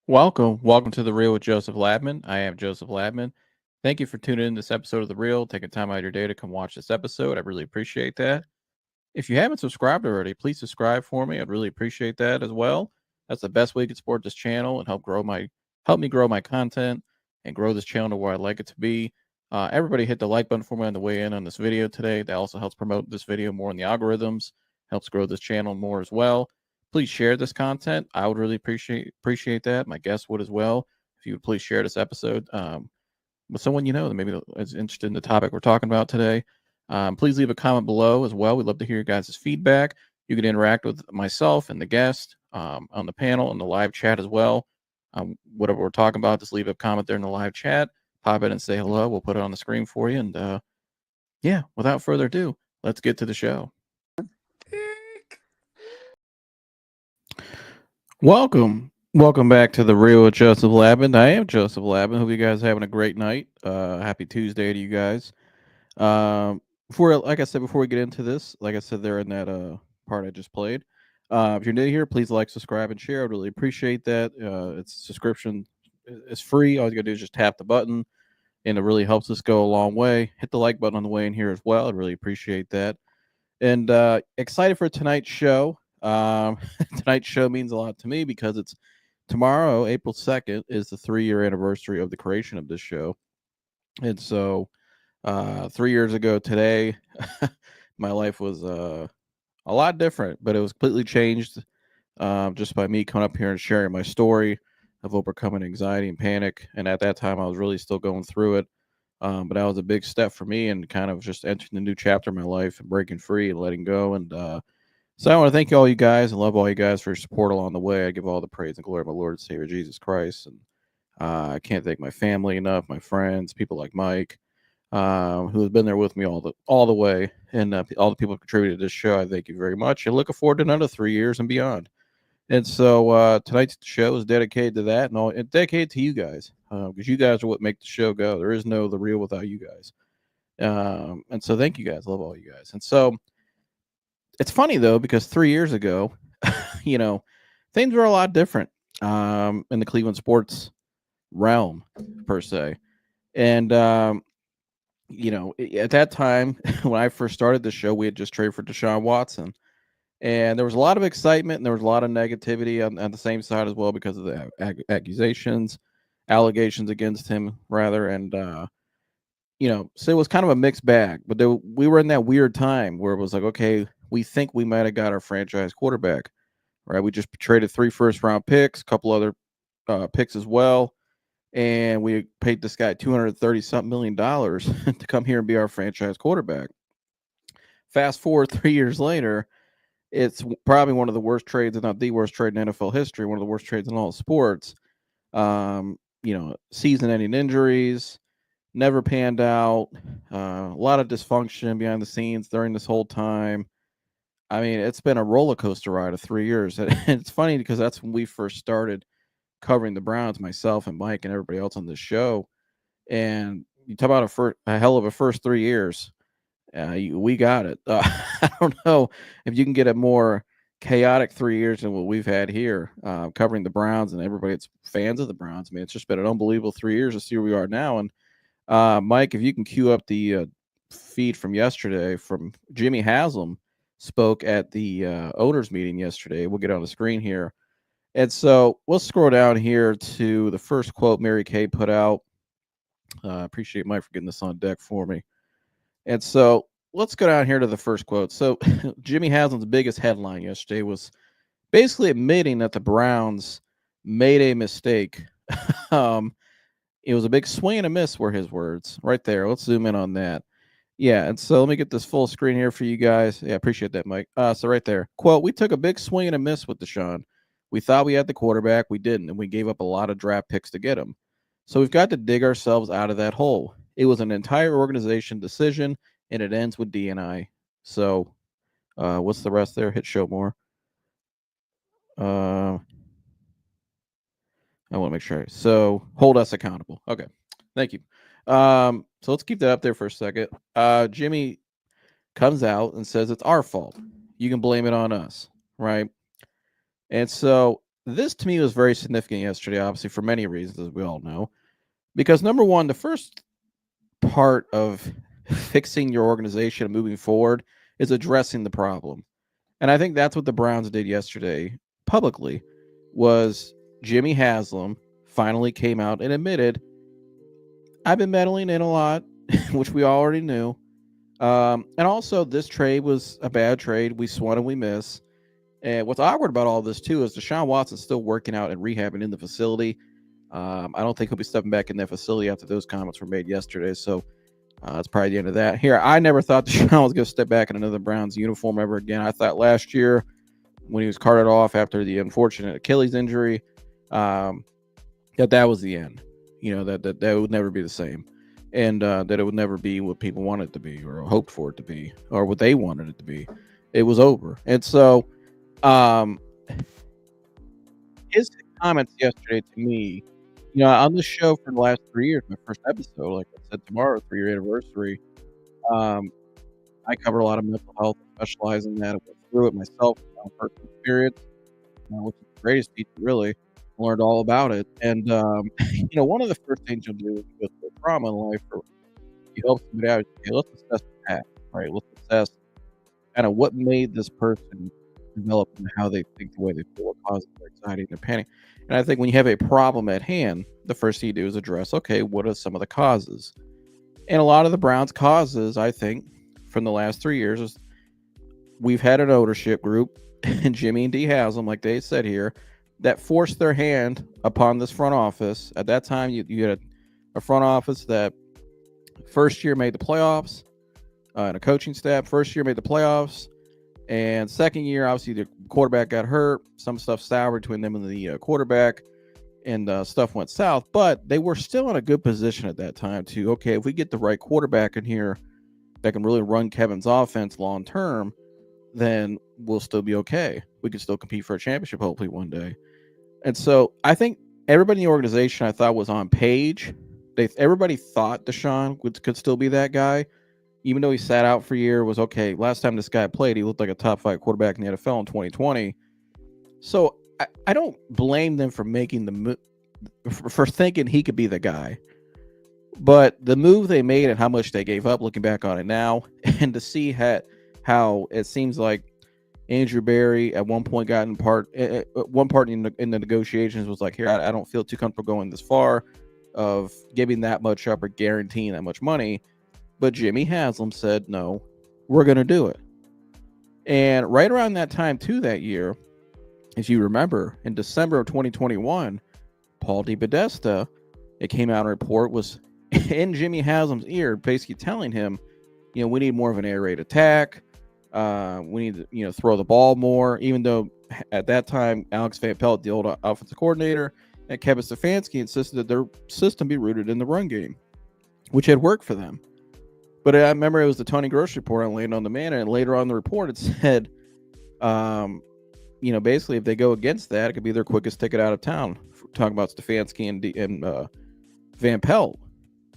Welcome to The Real with Joseph Labman. I am Joseph Labman. Thank you for tuning in this episode of The Real, taking time out of your day to come watch this episode. I really appreciate that. If you haven't subscribed already, please subscribe for me. I'd really appreciate that as well. That's the best way you can support this channel and help me grow my content and grow this channel to where I'd like it to be. Everybody hit the like button for me on the way in on this video today. That also helps promote this video more in the algorithms, helps grow this channel more as well. Please share this content. I would really appreciate that. My guests would as well. If you would please share this episode with someone you know that maybe is interested in the topic we're talking about today. Please leave a comment below as well. We'd love to hear your guys' feedback. You can interact with myself and the guest on the panel and the live chat as well. Whatever we're talking about, just leave a comment there in the live chat. Pop in and say hello. We'll put it on the screen for you. And yeah, without further ado, let's get to the show. Welcome back to The Real with Joseph Labin. I am Joseph Labin. Hope you guys are having a great night. Happy Tuesday to you guys. Before we get into this, like I said there in that part I just played, if you're new here, please like, subscribe, and share. I'd really appreciate that. Subscription is free. All you gotta do is just tap the button, and it really helps us go a long way. Hit the like button on the way in here as well. I'd really appreciate that. And excited for tonight's show. Tonight's show means a lot to me because it's tomorrow, April 2nd, is the 3-year anniversary of the creation of this show. And so 3 years ago today, my life was a lot different, but it was completely changed just by me coming up here and sharing my story of overcoming anxiety and panic. And at that time, I was really still going through it. But that was a big step for me and kind of just entering a new chapter in my life and breaking free and letting go. And so I want to thank all you guys and love all you guys for your support along the way. I give all the praise and glory to my Lord and Savior Jesus Christ. And I can't thank my family enough, my friends, people like Mike, who has been there with me all the way, and all the people who contributed to this show. I thank you very much, and looking forward to another 3 years and beyond. And so tonight's show is dedicated to that, and dedicated to you guys, because you guys are what make the show go. There is no The Real without you guys. And so thank you guys. Love all you guys. And so it's funny though, because 3 years ago, things were a lot different in the Cleveland sports realm per se. And at that time when I first started the show, we had just traded for Deshaun Watson, and there was a lot of excitement and there was a lot of negativity on the same side as well because of the allegations against him rather. And so it was kind of a mixed bag, but we were in that weird time where it was like, okay, we think we might have got our franchise quarterback, right? We just traded 3 first-round picks, a couple other picks as well, and we paid this guy $230-something million to come here and be our franchise quarterback. Fast forward 3 years later, it's probably one of the worst trades, if not the worst trade in NFL history, one of the worst trades in all sports. Season-ending injuries, never panned out, a lot of dysfunction behind the scenes during this whole time. I mean, it's been a roller coaster ride of 3 years. And it's funny because that's when we first started covering the Browns, myself and Mike and everybody else on this show. And you talk about a hell of a first 3 years. We got it. I don't know if you can get a more chaotic 3 years than what we've had here covering the Browns and everybody that's fans of the Browns. I mean, it's just been an unbelievable 3 years to see where we are now. And Mike, if you can cue up the feed from yesterday from Jimmy Haslam spoke at the owners meeting yesterday. We'll get on the screen here. And so we'll scroll down here to the first quote Mary Kay put out. Appreciate Mike for getting this on deck for me. And so let's go down here to the first quote. So Jimmy Haslam's biggest headline yesterday was basically admitting that the Browns made a mistake. It was a big swing and a miss were his words right there. Let's zoom in on that. Yeah, and so let me get this full screen here for you guys. Yeah, appreciate that, Mike. So right there, quote, we took a big swing and a miss with Deshaun. We thought we had the quarterback. We didn't, and we gave up a lot of draft picks to get him. So we've got to dig ourselves out of that hole. It was an entire organization decision, and it ends with D&I. So what's the rest there? Hit show more. I want to make sure. So hold us accountable. Okay, thank you. So let's keep that up there for a second. Jimmy comes out and says it's our fault. You can blame it on us, right? And so this to me was very significant yesterday, obviously for many reasons, as we all know. Because number one, the first part of fixing your organization and moving forward is addressing the problem. And I think that's what the Browns did yesterday publicly was Jimmy Haslam finally came out and admitted, I've been meddling in a lot, which we already knew. And also, this trade was a bad trade. We swung and we miss. And what's awkward about all this, too, is Deshaun Watson's still working out and rehabbing in the facility. I don't think he'll be stepping back in that facility after those comments were made yesterday. So that's probably the end of that. Here, I never thought Deshaun was going to step back in another Browns uniform ever again. I thought last year when he was carted off after the unfortunate Achilles injury, that was the end. That would never be the same. And that it would never be what people wanted it to be or hoped for it to be or what they wanted it to be. It was over. And so his comments yesterday to me, on the show for the last 3 years, my first episode, like I said, tomorrow, 3-year anniversary, I cover a lot of mental health, specialize in that. I went through it myself, my personal experience, which is the greatest teacher, really. I learned all about it. And, one of the first things you'll do with the trauma in life, or you help somebody out, okay, let's assess the past, right? Let's assess kind of what made this person develop and how they think the way they feel, what causes their anxiety and their panic. And I think when you have a problem at hand, the first thing you do is address, okay, what are some of the causes? And a lot of the Browns' causes, I think, from the last 3 years is we've had an ownership group, and Jimmy and D. Haslam, like they said here, that forced their hand upon this front office. At that time, you had a front office that first year made the playoffs, and a coaching staff. First year made the playoffs, and second year, obviously, the quarterback got hurt. Some stuff soured between them and the quarterback, and stuff went south. But they were still in a good position at that time to, okay, if we get the right quarterback in here that can really run Kevin's offense long term, then we'll still be okay. We can still compete for a championship hopefully one day. And so I think everybody in the organization I thought was on page. Everybody thought Deshaun could still be that guy, even though he sat out for a year. Was okay. Last time this guy played, he looked like a top 5 quarterback in the NFL in 2020. So I don't blame them for making the move, for thinking he could be the guy. But the move they made and how much they gave up, looking back on it now, and to see how it seems like Andrew Berry at one point got one part in the negotiations was like, here, I don't feel too comfortable going this far of giving that much up or guaranteeing that much money. But Jimmy Haslam said, no, we're going to do it. And right around that time, too, that year, if you remember, in December of 2021, Paul DePodesta, it came out a report, was in Jimmy Haslam's ear, basically telling him, we need more of an air raid attack. We need to, throw the ball more, even though at that time, Alex Van Pelt, the old offensive coordinator, and Kevin Stefanski insisted that their system be rooted in the run game, which had worked for them. But I remember it was the Tony Gross report on Land on the Man, and later on in the report it said, basically if they go against that, it could be their quickest ticket out of town. Talking about Stefanski and Van Pelt.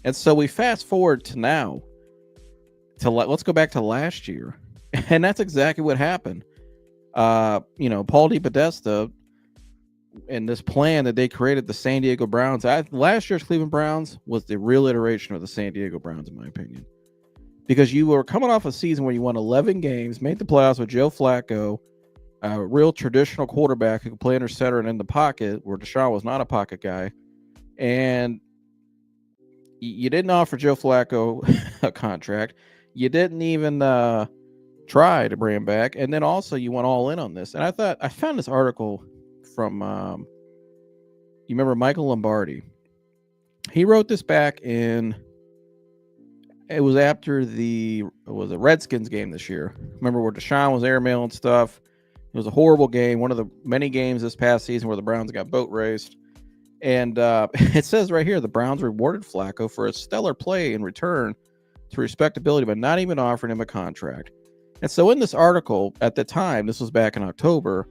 And so we fast forward to now. Let's go back to last year. And that's exactly what happened. Paul DePodesta and this plan that they created, the San Diego Browns. Last year's Cleveland Browns was the real iteration of the San Diego Browns, in my opinion. Because you were coming off a season where you won 11 games, made the playoffs with Joe Flacco, a real traditional quarterback who could play under center and in the pocket, where Deshaun was not a pocket guy. And you didn't offer Joe Flacco a contract. You didn't even try to bring him back. And then also you went all in on this. And I found this article from, you remember Michael Lombardi. He wrote this back it was after the Redskins game this year. Remember where Deshaun was airmailing stuff. It was a horrible game. One of the many games this past season where the Browns got boat raced. And it says right here, the Browns rewarded Flacco for his stellar play in return to respectability, but not even offering him a contract. And so in this article, at the time, this was back in October,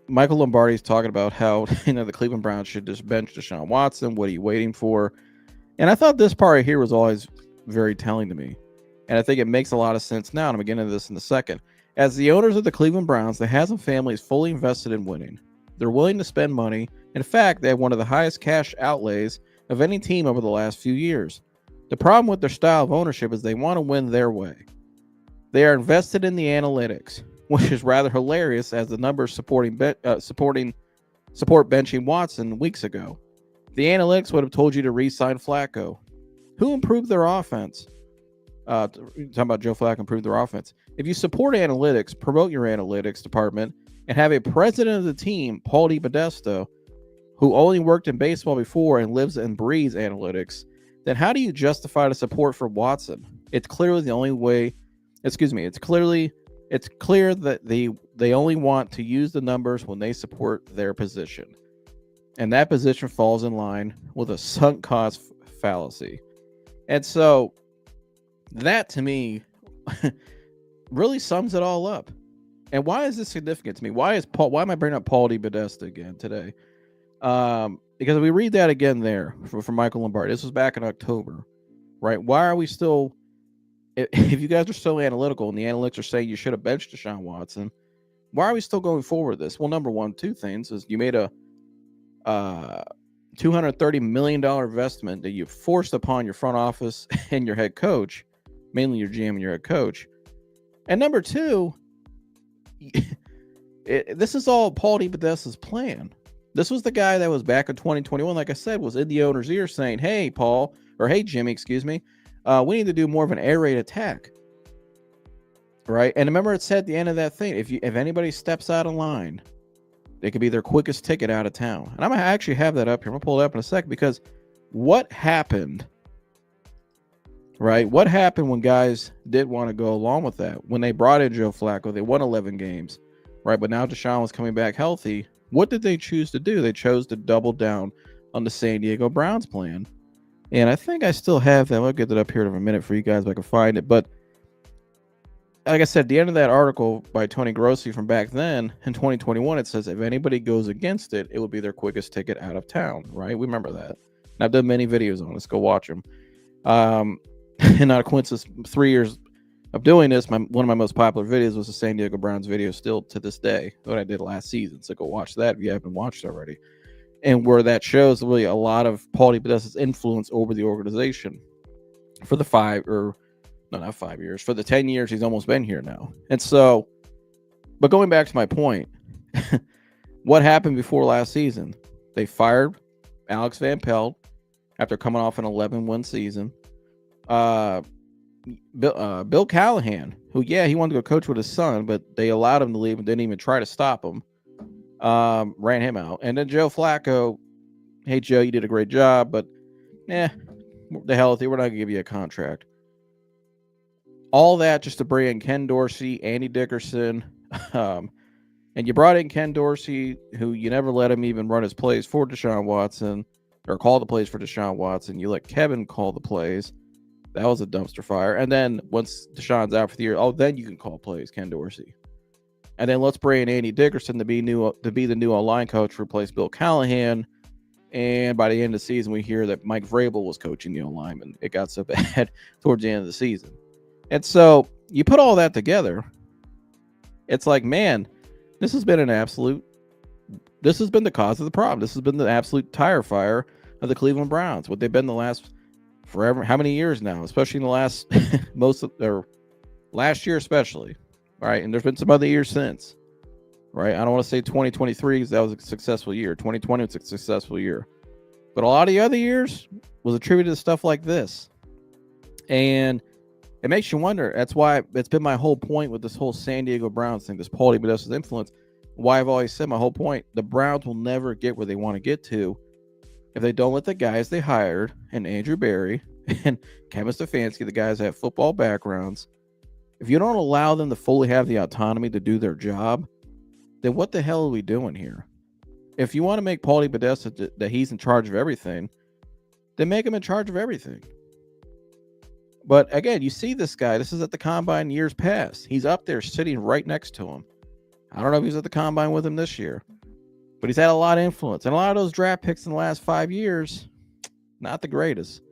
Michael Lombardi is talking about how the Cleveland Browns should just bench Deshaun Watson. What are you waiting for? And I thought this part right here was always very telling to me. And I think it makes a lot of sense now, and I'm going to get into this in a second. As the owners of the Cleveland Browns, the Haslam family is fully invested in winning. They're willing to spend money. In fact, they have one of the highest cash outlays of any team over the last few years. The problem with their style of ownership is they want to win their way. They are invested in the analytics, which is rather hilarious as the numbers support benching Watson weeks ago. The analytics would have told you to re-sign Flacco. Who improved their offense? Talking about Joe Flacco improved their offense. If you support analytics, promote your analytics department, and have a president of the team, Paul DePodesta, who only worked in baseball before and lives and breathes analytics, then how do you justify the support for Watson? It's clearly the only way. It's clear that they only want to use the numbers when they support their position. And that position falls in line with a sunk cost fallacy. And so that to me really sums it all up. And why is this significant to me? Why am I bringing up Paul DePodesta again today? Because we read that again there from Michael Lombardi. This was back in October, right? Why are we still, if you guys are so analytical and the analytics are saying you should have benched Deshaun Watson, why are we still going forward with this? Well, number one, two things is you made a $230 million investment that you forced upon your front office and your head coach, mainly your GM and your head coach. And number two, this is all Paul DePodesta's plan. This was the guy that was back in 2021, like I said, was in the owner's ear saying, hey, Paul, or hey, Jimmy, excuse me, we need to do more of an air raid attack. Right? And remember, it said at the end of that thing, if anybody steps out of line, they could be their quickest ticket out of town. And I'm going to actually have that up here. I'm going to pull it up in a second because what happened, right? What happened when guys did want to go along with that? When they brought in Joe Flacco, they won 11 games, right? But now Deshaun was coming back healthy. What did they choose to do? They chose to double down on the San Diego Browns plan. And I think I still have that. I'll get that up here in a minute for you guys if I can find it. But like I said, at the end of that article by Tony Grossi from back then in 2021, it says if anybody goes against it, it would be their quickest ticket out of town, right? We remember that. And I've done many videos on this. Go watch them. And not a coincidence, 3 years of doing this, one of my most popular videos was the San Diego Browns video still to this day, what I did last season. So go watch that if you haven't watched already. And where that shows really a lot of Paul DePodesta's influence over the organization for the 10 years he's almost been here now. And so, but going back to my point, what happened before last season? They fired Alex Van Pelt after coming off an 11-win season. Bill Callahan, who, he wanted to go coach with his son, but they allowed him to leave and didn't even try to stop him. Ran him out. And then Joe Flacco, hey, Joe, you did a great job, but the hell with you. We're not going to give you a contract. All that just to bring in Ken Dorsey, Andy Dickerson, and you brought in Ken Dorsey, who you never let him even run his plays for Deshaun Watson, or call the plays for Deshaun Watson. You let Kevin call the plays. That was a dumpster fire. And then once Deshaun's out for the year, then you can call plays, Ken Dorsey. And then let's bring in Andy Dickerson to be the new online coach, replace Bill Callahan. And by the end of the season, we hear that Mike Vrabel was coaching the O-lineman. It got so bad towards the end of the season. And so you put all that together, it's like, man, this has been the cause of the problem. This has been the absolute tire fire of the Cleveland Browns. What they've been the last forever, how many years now, especially in the last last year, especially. Right. And there's been some other years since. Right. I don't want to say 2023 because that was a successful year. 2020 was a successful year. But a lot of the other years was attributed to stuff like this. And it makes you wonder. That's why it's been my whole point with this whole San Diego Browns thing, this Paul DePodesta's influence. Why I've always said my whole point, the Browns will never get where they want to get to if they don't let the guys they hired, and Andrew Berry and Kevin Stefanski, the guys that have football backgrounds, if you don't allow them to fully have the autonomy to do their job, then what the hell are we doing here? If you want to make Paul DePodesta that he's in charge of everything, then make him in charge of everything. But again, you see this guy. This is at the combine years past. He's up there sitting right next to him. I don't know if he's at the combine with him this year, but he's had a lot of influence. And a lot of those draft picks in the last 5 years, not the greatest.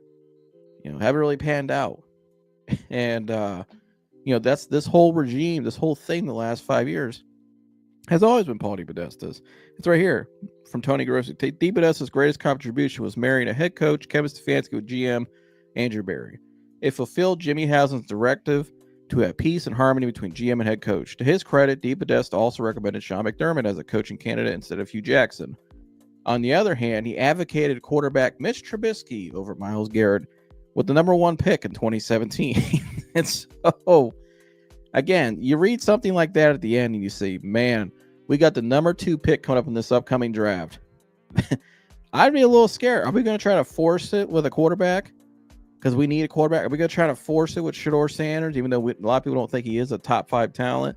Haven't really panned out. And That's this whole regime, this whole thing the last 5 years has always been Paul DePodesta's. It's right here from Tony Grossi. DePodesta's greatest contribution was marrying a head coach, Kevin Stefanski, with GM Andrew Berry. It fulfilled Jimmy Haslam's directive to have peace and harmony between GM and head coach. To his credit, DePodesta also recommended Sean McDermott as a coaching candidate instead of Hugh Jackson. On the other hand, he advocated quarterback Mitch Trubisky over Myles Garrett with the number 1 pick in 2017. And so, again, you read something like that at the end and you say, man, we got the number 2 pick coming up in this upcoming draft. I'd be a little scared. Are we going to try to force it with a quarterback? Because we need a quarterback. Are we going to try to force it with Shedeur Sanders, even though a lot of people don't think he is a top 5 talent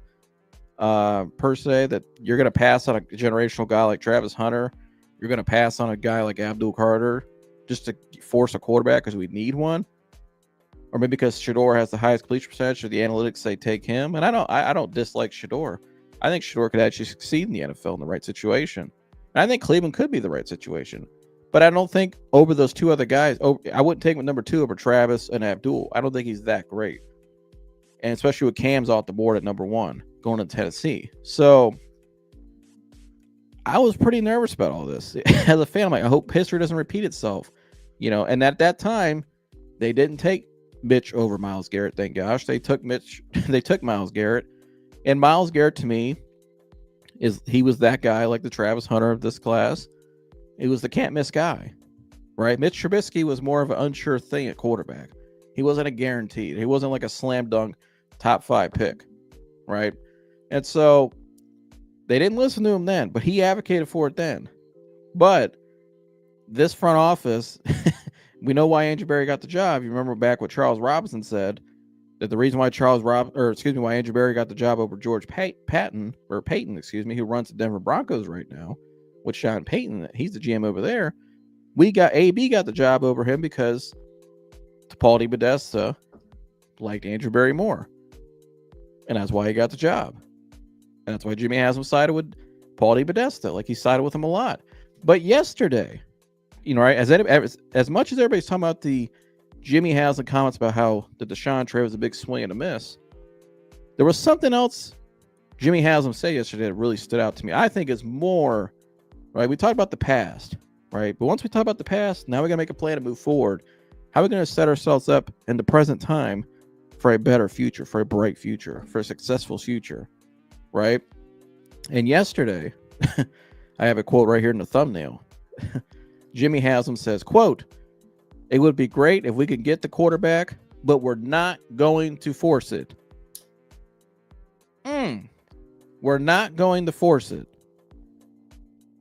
per se, that you're going to pass on a generational guy like Travis Hunter? You're going to pass on a guy like Abdul Carter just to force a quarterback because we need one? Or maybe because Shedeur has the highest completion percentage, or the analytics say take him. And I don't dislike Shedeur. I think Shedeur could actually succeed in the NFL in the right situation. And I think Cleveland could be the right situation. But I don't think over those 2 other guys, I wouldn't take him at number 2 over Travis and Abdul. I don't think he's that great. And especially with Cam's off the board at number 1 going to Tennessee. So I was pretty nervous about all this. As a fan, I'm like, I hope history doesn't repeat itself. And at that time, they didn't take Mitch over Myles Garrett, thank gosh. They took Myles Garrett. And Myles Garrett, to me, he was that guy like the Travis Hunter of this class. He was the can't-miss guy, right? Mitch Trubisky was more of an unsure thing at quarterback. He wasn't a guaranteed. He wasn't like a slam dunk top 5 pick, right? And so they didn't listen to him then, but he advocated for it then. But this front office, we know why Andrew Berry got the job. You remember back what Charles Robinson said, that the reason why why Andrew Berry got the job over George Payton, who runs the Denver Broncos right now, with Sean Payton, he's the GM over there. AB got the job over him because Paul DePodesta liked Andrew Berry more. And that's why he got the job. And that's why Jimmy Haslam sided with Paul DePodesta. Like, he sided with him a lot. But yesterday, right, as much as everybody's talking about the Jimmy Haslam comments about how the Deshaun trade was a big swing and a miss, there was something else Jimmy Haslam said yesterday that really stood out to me. I think is more, right? We talked about the past, right? But once we talk about the past, now we're going to make a plan to move forward. How are we going to set ourselves up in the present time for a better future, for a bright future, for a successful future, right? And yesterday, I have a quote right here in the thumbnail. Jimmy Haslam says, quote, "It would be great if we could get the quarterback, but we're not going to force it." We're not going to force it.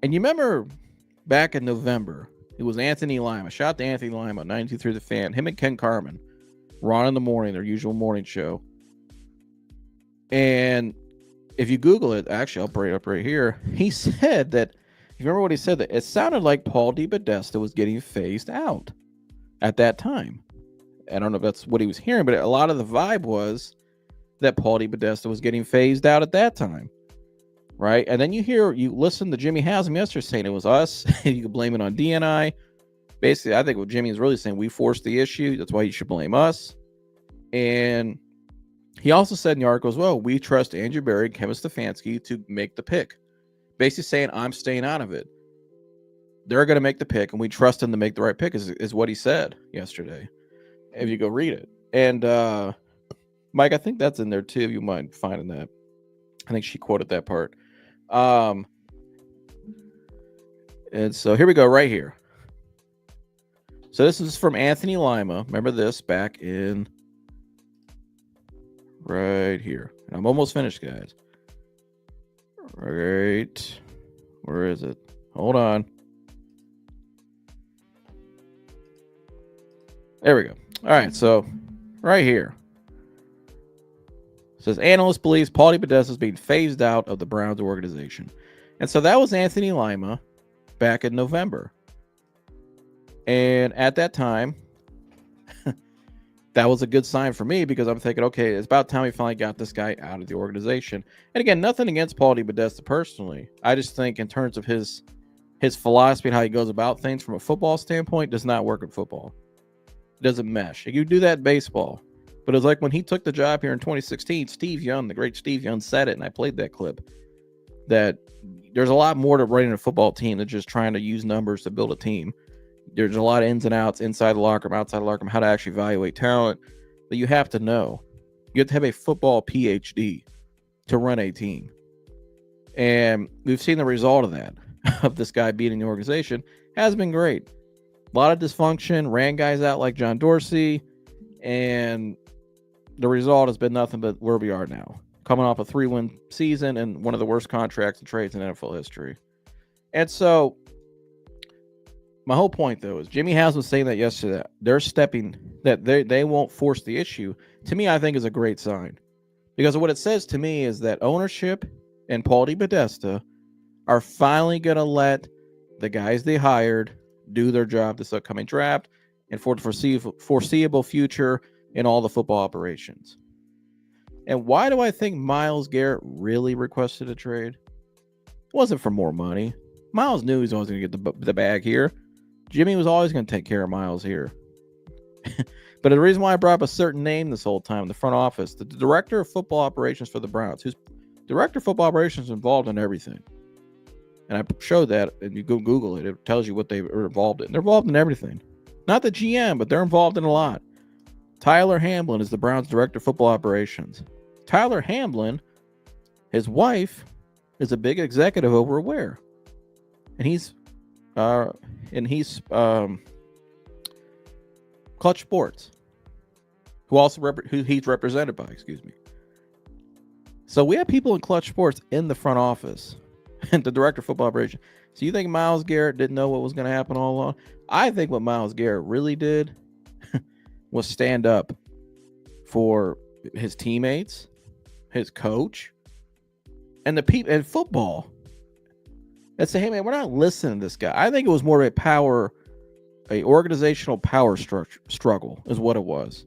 And you remember back in November, it was Anthony Lima. Shout out to Anthony Lima, 92 through the fan. Him and Ken Carman were on in the morning, their usual morning show. And if you Google it, actually, I'll bring it up right here. He said that, you remember what he said? That it sounded like Paul DePodesta was getting phased out at that time. I don't know if that's what he was hearing, but a lot of the vibe was that Paul DePodesta was getting phased out at that time, right? And then you listen to Jimmy Haslam yesterday saying it was us. You can blame it on DNI. Basically, I think what Jimmy is really saying, we forced the issue. That's why you should blame us. And he also said in the article as well, we trust Andrew Berry and Kevin Stefanski to make the pick. Basically saying, I'm staying out of it. They're going to make the pick, and we trust them to make the right pick, is what he said yesterday. If you go read it. And Mike, I think that's in there too, if you mind finding that. I think she quoted that part. And so here we go, right here. So this is from Anthony Lima. Remember this back in right here. And I'm almost finished, guys. Right. Where is it? Hold on. There we go. All right, so right here. It says, analyst believes Paul DePodesta is being phased out of the Browns organization. And so that was Anthony Lima back in November. And at that time, that was a good sign for me, because I'm thinking, okay, it's about time we finally got this guy out of the organization. And again, nothing against Paul DePodesta personally. I just think in terms of his philosophy and how he goes about things from a football standpoint, does not work in football. It doesn't mesh. You do that in baseball, But it's like when he took the job here in 2016, Steve Young, the great Steve Young, said it, and I played that clip, that there's a lot more to running a football team than just trying to use numbers to build a team. There's a lot of ins and outs inside the locker room, outside the locker room, how to actually evaluate talent that you have to know. You have to have a football PhD to run a team. And we've seen the result of that, of this guy beating the organization, has been great. A lot of dysfunction, ran guys out like John Dorsey, and the result has been nothing but where we are now. Coming off a 3-win season and one of the worst contracts and trades in NFL history. And so, my whole point, though, is Jimmy Haslam saying that yesterday, they're stepping, that they won't force the issue, to me, I think is a great sign. Because what it says to me is that ownership and Paul DePodesta are finally going to let the guys they hired do their job this upcoming draft and for the foreseeable future in all the football operations. And why do I think Myles Garrett really requested a trade? It wasn't for more money. Myles knew he was always going to get the bag here. Jimmy was always going to take care of Myles here. But the reason why I brought up a certain name this whole time, the front office, the director of football operations for the Browns, who's director of football operations involved in everything. And I showed that, and you go Google it. It tells you what they are involved in. They're involved in everything. Not the GM, but they're involved in a lot. Tyler Hamblin is the Browns director of football operations. Tyler Hamblin, his wife, is a big executive over where? And he's Clutch Sports, who he's represented by, excuse me. So we have people in Clutch Sports in the front office and the director of football operations. So you think Myles Garrett didn't know what was going to happen all along? I think what Myles Garrett really did was stand up for his teammates, his coach, and the people in football. And say, hey man, we're not listening to this guy. I think it was more of a organizational power struggle is what it was.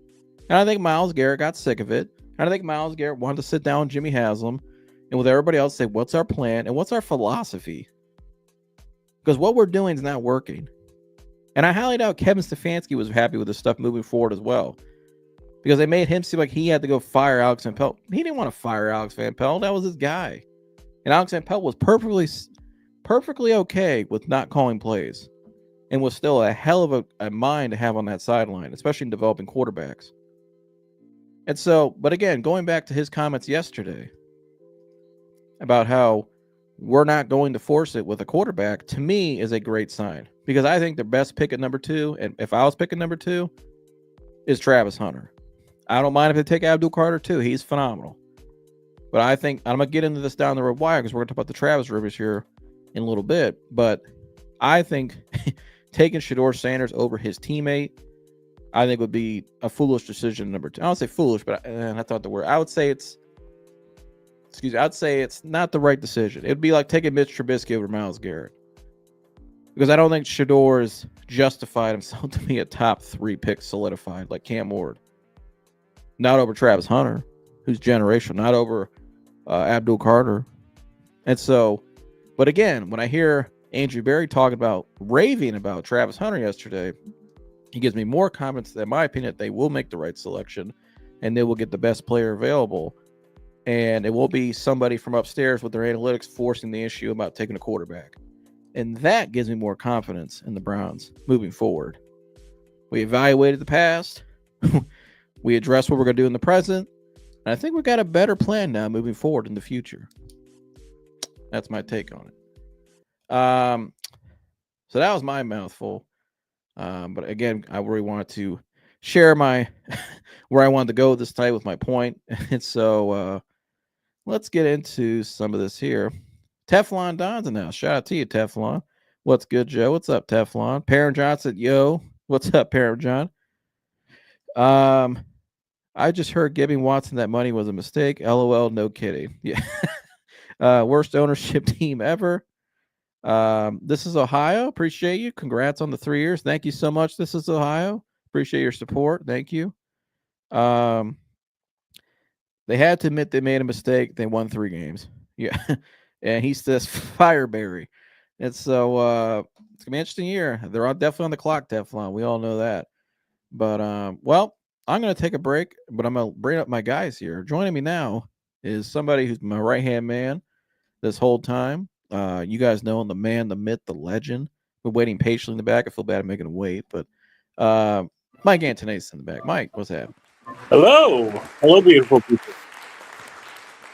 And I think Myles Garrett got sick of it. And I think Myles Garrett wanted to sit down with Jimmy Haslam and with everybody else say, what's our plan and what's our philosophy? Because what we're doing is not working. And I highly doubt Kevin Stefanski was happy with this stuff moving forward as well. Because they made him seem like he had to go fire Alex Van Pelt. He didn't want to fire Alex Van Pelt. That was his guy. And Alex Van Pelt was perfectly okay with not calling plays. And was still a hell of a mind to have on that sideline, especially in developing quarterbacks. And so, but again, going back to his comments yesterday about how we're not going to force it with a quarterback, to me is a great sign. Because I think the best pick at number 2, and if I was picking number 2, is Travis Hunter. I don't mind if they take Abdul Carter too. He's phenomenal. But I think, I'm going to get into this down the road wire because we're going to talk about the Travis rumors here in a little bit. But I think taking Shedeur Sanders over his teammate, I think would be a foolish decision. Number 2. I don't say foolish, but that's not the word. I'd say it's not the right decision. It'd be like taking Mitch Trubisky over Myles Garrett. Because I don't think Shedeur has justified himself to be a top 3 pick solidified like Cam Ward. Not over Travis Hunter, who's generational. Not over Abdul Carter. And so, but again, when I hear Andrew Berry raving about Travis Hunter yesterday, he gives me more confidence that, in my opinion, that they will make the right selection and they will get the best player available. And it won't be somebody from upstairs with their analytics forcing the issue about taking a quarterback. And that gives me more confidence in the Browns moving forward. We evaluated the past. We addressed what we're going to do in the present. And I think we've got a better plan now moving forward in the future. That's my take on it. So that was my mouthful. But again, I really wanted to share my where I wanted to go this night with my point. And so let's get into some of this here. Teflon Don's in the house. Shout out to you, Teflon. What's good, Joe? What's up, Teflon? Parent John said, yo. What's up, Parent John? I just heard giving Watson that money was a mistake. LOL, no kidding. Yeah. Worst ownership team ever. This is Ohio. Appreciate you. Congrats on the 3 years. Thank you so much. This is Ohio. Appreciate your support. Thank you. They had to admit they made a mistake. They won 3 games. Yeah. And he says Fireberry. And so it's gonna be an interesting year. They're definitely on the clock, Teflon. We all know that. But well, I'm going to take a break, but I'm going to bring up my guys here. Joining me now is somebody who's my right hand man this whole time. You guys know him, the man, the myth, the legend. Been waiting patiently in the back. I feel bad making him wait, but Mike Antonace in the back. Mike, what's happening? Hello, beautiful people.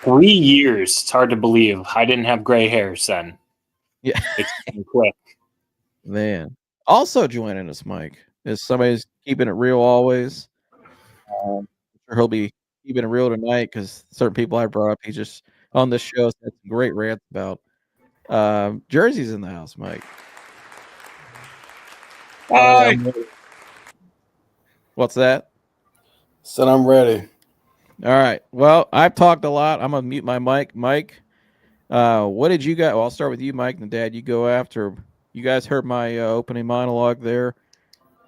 3 years. It's hard to believe. I didn't have gray hairs then. Yeah, It came quick. man. Also joining us, Mike, is somebody who's keeping it real always. I'm sure he'll be keeping it real tonight because certain people I brought up, he just on this show has had some great rants about. Jersey's in the house, Mike. Hi. What's that? Said I'm ready. All right. Well, I've talked a lot. I'm gonna mute my mic. Mike, what did you guys? Well, I'll start with you, Mike, and Dad. You go after. You guys heard my opening monologue there.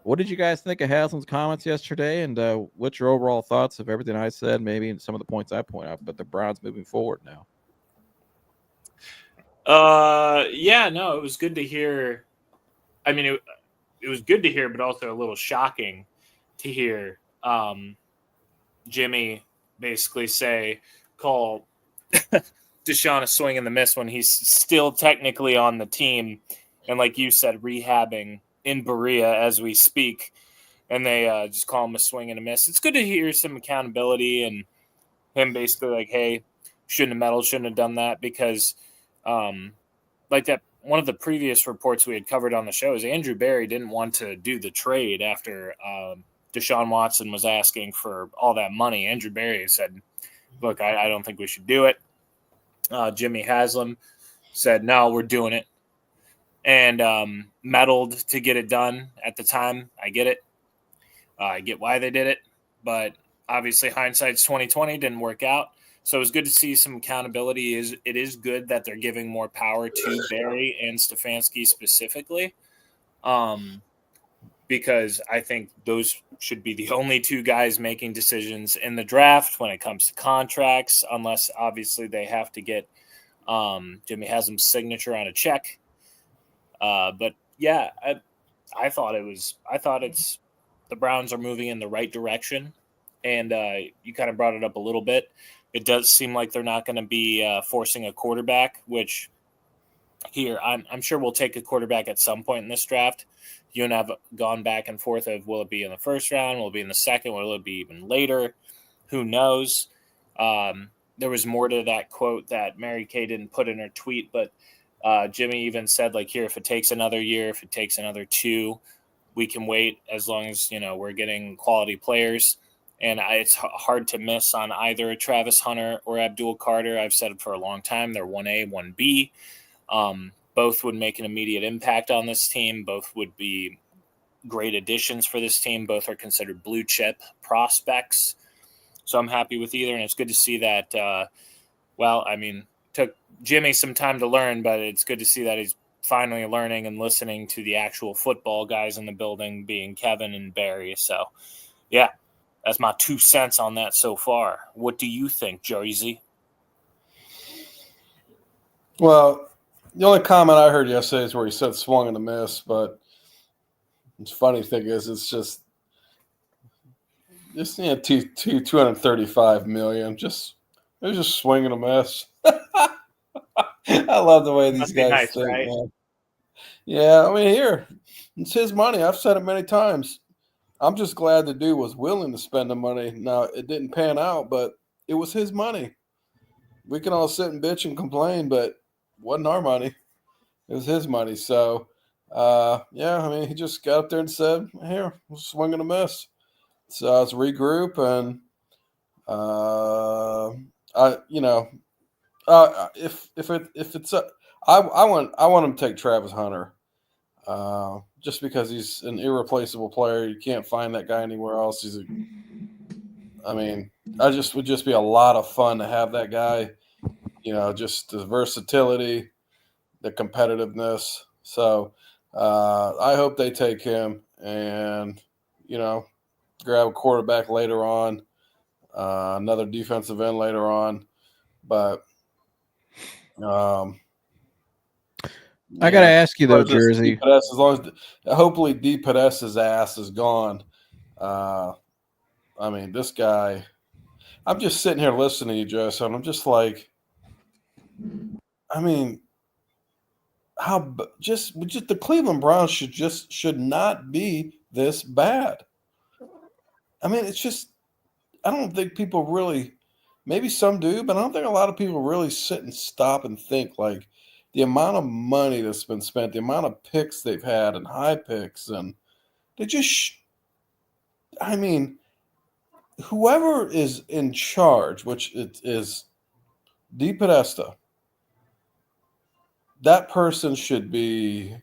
What did you guys think of Haslam's comments yesterday, and what's your overall thoughts of everything I said, maybe and some of the points I point out? But the Browns moving forward now. Yeah, no, it was good to hear. I mean, it was good to hear, but also a little shocking to hear Jimmy basically call Deshaun a swing and the miss when he's still technically on the team. And like you said, rehabbing in Berea as we speak. And they just call him a swing and a miss. It's good to hear some accountability and him basically like, hey, shouldn't have meddled, shouldn't have done that. Because like that, one of the previous reports we had covered on the show is Andrew Berry didn't want to do the trade after Deshaun Watson was asking for all that money. Andrew Berry said, look, I don't think we should do it. Jimmy Haslam said, no, we're doing it. And meddled to get it done at the time. I get it. I get why they did it. But obviously hindsight's 2020, didn't work out. So it was good to see some accountability. It is good that they're giving more power to Berry and Stefanski specifically. Because I think those should be the only two guys making decisions in the draft when it comes to contracts, unless obviously they have to get Jimmy Haslam's signature on a check. But yeah, I thought it's the Browns are moving in the right direction, and you kind of brought it up a little bit. It does seem like they're not going to be forcing a quarterback, which here I'm sure we'll take a quarterback at some point in this draft. You and I have gone back and forth of will it be in the first round, will it be in the second, will it be even later? Who knows? There was more to that quote that Mary Kay didn't put in her tweet, but Jimmy even said, like, here, if it takes another year, if it takes another 2, we can wait as long as, we're getting quality players. And it's hard to miss on either Travis Hunter or Abdul Carter. I've said it for a long time. They're 1A, 1B. Both would make an immediate impact on this team. Both would be great additions for this team. Both are considered blue chip prospects. So I'm happy with either. And it's good to see that, took Jimmy some time to learn, but it's good to see that he's finally learning and listening to the actual football guys in the building, being Kevin and Barry. So, yeah, that's my 2 cents on that so far. What do you think, Jersey? Well, the only comment I heard yesterday is where he said swung and a miss, but the funny thing is it's just 235 million. It was just swing and a miss. I love the way these guys think, right? Man. Yeah, I mean, here, it's his money. I've said it many times. I'm just glad the dude was willing to spend the money. Now, it didn't pan out, but it was his money. We can all sit and bitch and complain, but it wasn't our money. It was his money. So, he just got up there and said, here, we'll swing and a miss. So let's regroup and, I want him to take Travis Hunter, just because he's an irreplaceable player. You can't find that guy anywhere else. Would just be a lot of fun to have that guy. Just the versatility, the competitiveness. So I hope they take him and grab a quarterback later on, another defensive end later on, but. I gotta ask you though, Jersey. As long as hopefully DePodesta's ass is gone, I mean, this guy. I'm just sitting here listening to you, Joseph, and I'm just like, I mean, how just the Cleveland Browns should not be this bad. I mean, it's just I don't think people really, maybe some do, but I don't think a lot of people really sit and stop and think like the amount of money that's been spent, the amount of picks they've had and high picks, and they just, I mean, whoever is in charge, which it is DePodesta, that person should be.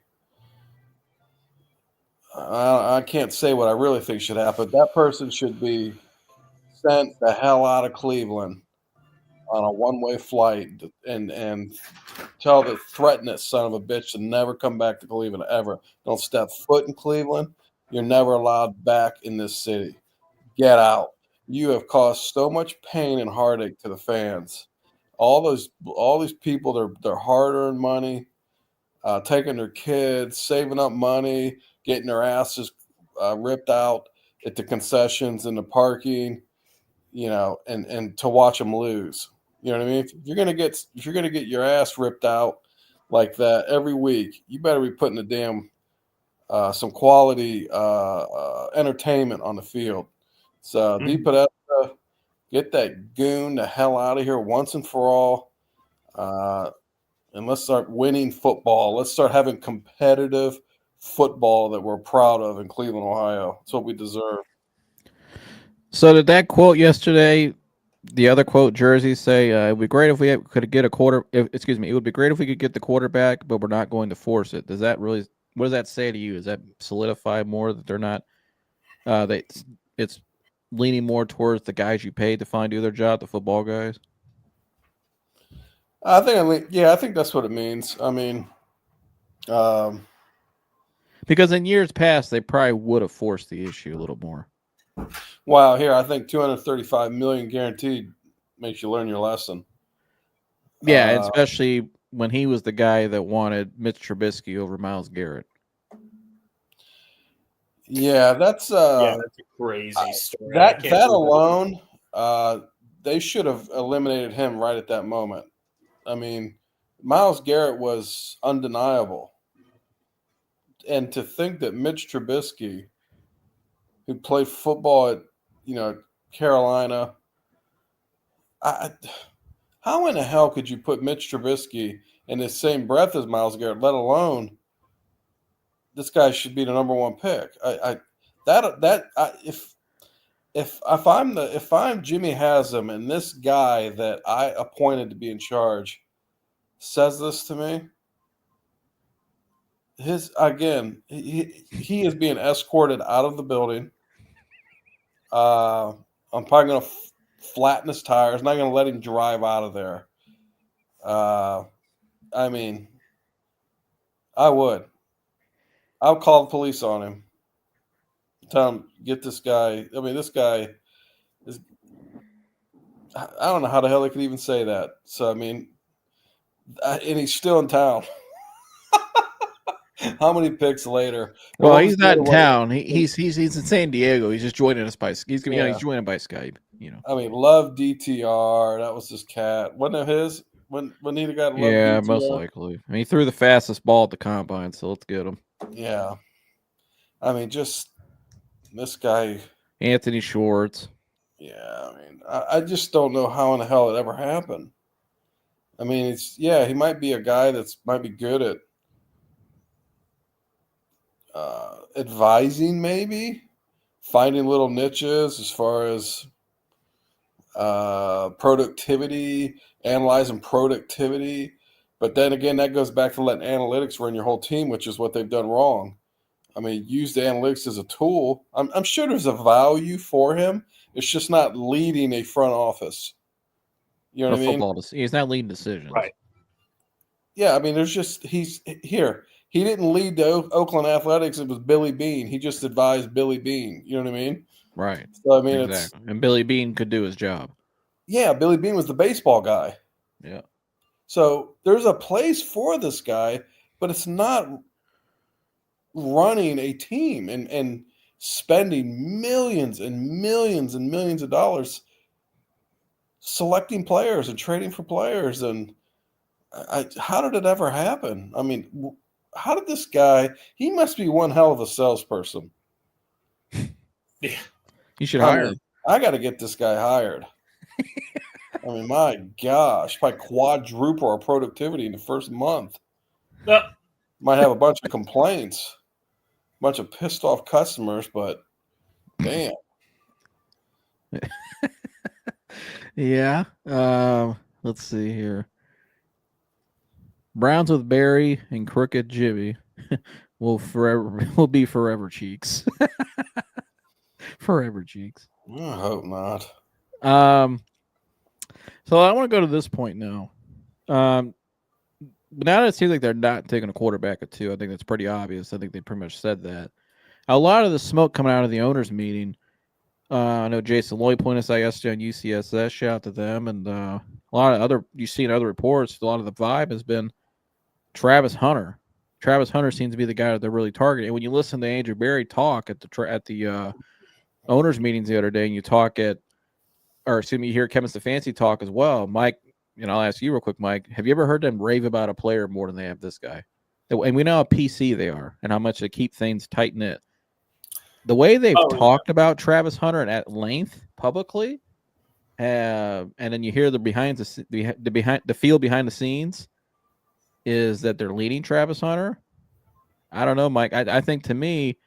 I can't say what I really think should happen. That person should be sent the hell out of Cleveland on a one-way flight and threaten that son of a bitch to never come back to Cleveland ever. Don't step foot in Cleveland. You're never allowed back in this city. Get out. You have caused so much pain and heartache to the fans. All these people, their hard-earned money, taking their kids, saving up money, getting their asses ripped out at the concessions and the parking, and to watch them lose. You know what I mean? If you're gonna get your ass ripped out like that every week, you better be putting some quality entertainment on the field. So DePodesta, get that goon the hell out of here once and for all, and let's start winning football. Let's start having competitive football that we're proud of in Cleveland, Ohio. That's what we deserve. So did that quote yesterday? The other quote, Jersey, say it would be great if we could get it would be great if we could get the quarterback, but we're not going to force it. What does that say to you? Does that solidify more that they're not? It's leaning more towards the guys you paid to find do their job, the football guys. I think that's what it means. I mean, because in years past they probably would have forced the issue a little more. Wow, here I think $235 million guaranteed makes you learn your lesson. Yeah, especially when he was the guy that wanted Mitch Trubisky over Myles Garrett. Yeah, that's a crazy story. That alone, they should have eliminated him right at that moment. I mean, Myles Garrett was undeniable, and to think that Mitch Trubisky, who played football at Carolina, how in the hell could you put Mitch Trubisky in the same breath as Myles Garrett, let alone this guy should be the number one pick? If I'm Jimmy Haslam and this guy that I appointed to be in charge says this to me, he is being escorted out of the building. I'm probably going to flatten his tires. Not going to let him drive out of there. I mean, I would. I'll call the police on him. Tell him, get this guy. I mean, this guy is. I don't know how the hell they could even say that. So I mean, and he's still in town. How many picks later? Well, he's not in town. He's in San Diego. He's just joining us by. He's joining by Skype. I mean, love DTR. That was his cat. Wasn't it his? When he got love DTR? Most likely. I mean, he threw the fastest ball at the combine, so let's get him. Yeah. I mean, just this guy, Anthony Schwartz. Yeah, I mean, I just don't know how in the hell it ever happened. I mean, he might be a guy that's might be good at advising, maybe finding little niches as far as productivity, analyzing productivity. But then again, that goes back to letting analytics run your whole team, which is what they've done wrong. I mean, use the analytics as a tool. I'm sure there's a value for him. It's just not leading a front office. You know what I mean? He's not leading decisions. Right. Yeah, I mean, he's here. He didn't lead the Oakland Athletics. It was Billy Beane. He just advised Billy Beane. You know what I mean? Right. So, I mean, exactly. And Billy Beane could do his job. Yeah, Billy Beane was the baseball guy. Yeah. So there's a place for this guy, but it's not running a team. And spending millions and millions and millions of dollars selecting players and trading for players. And how did it ever happen? I mean, how did this guy – he must be one hell of a salesperson. Yeah. You should hire him. I got to get this guy hired. I mean, my gosh, probably quadruple our productivity in the first month. Might have a bunch of complaints, a bunch of pissed off customers, but damn. Yeah. Let's see here. Browns with Barry and crooked Jimmy will be forever cheeks. Forever cheeks. I hope not. So I want to go to this point now. But now that it seems like they're not taking a quarterback at 2, I think that's pretty obvious. I think they pretty much said that. A lot of the smoke coming out of the owners' meeting. I know Jason Lloyd pointed us out yesterday on UCSS. Shout out to them. And a lot of other, you've seen other reports, a lot of the vibe has been Travis Hunter. Travis Hunter seems to be the guy that they're really targeting. And when you listen to Andrew Berry talk at the owners' meetings the other day, and you hear Kevin Stefanski talk as well, Mike, I'll ask you real quick, Mike, have you ever heard them rave about a player more than they have this guy? And we know how PC they are and how much they keep things tight-knit. The way they've talked about Travis Hunter and at length publicly, and then you hear the feel behind the scenes is that they're leading Travis Hunter. I don't know, Mike. I think to me,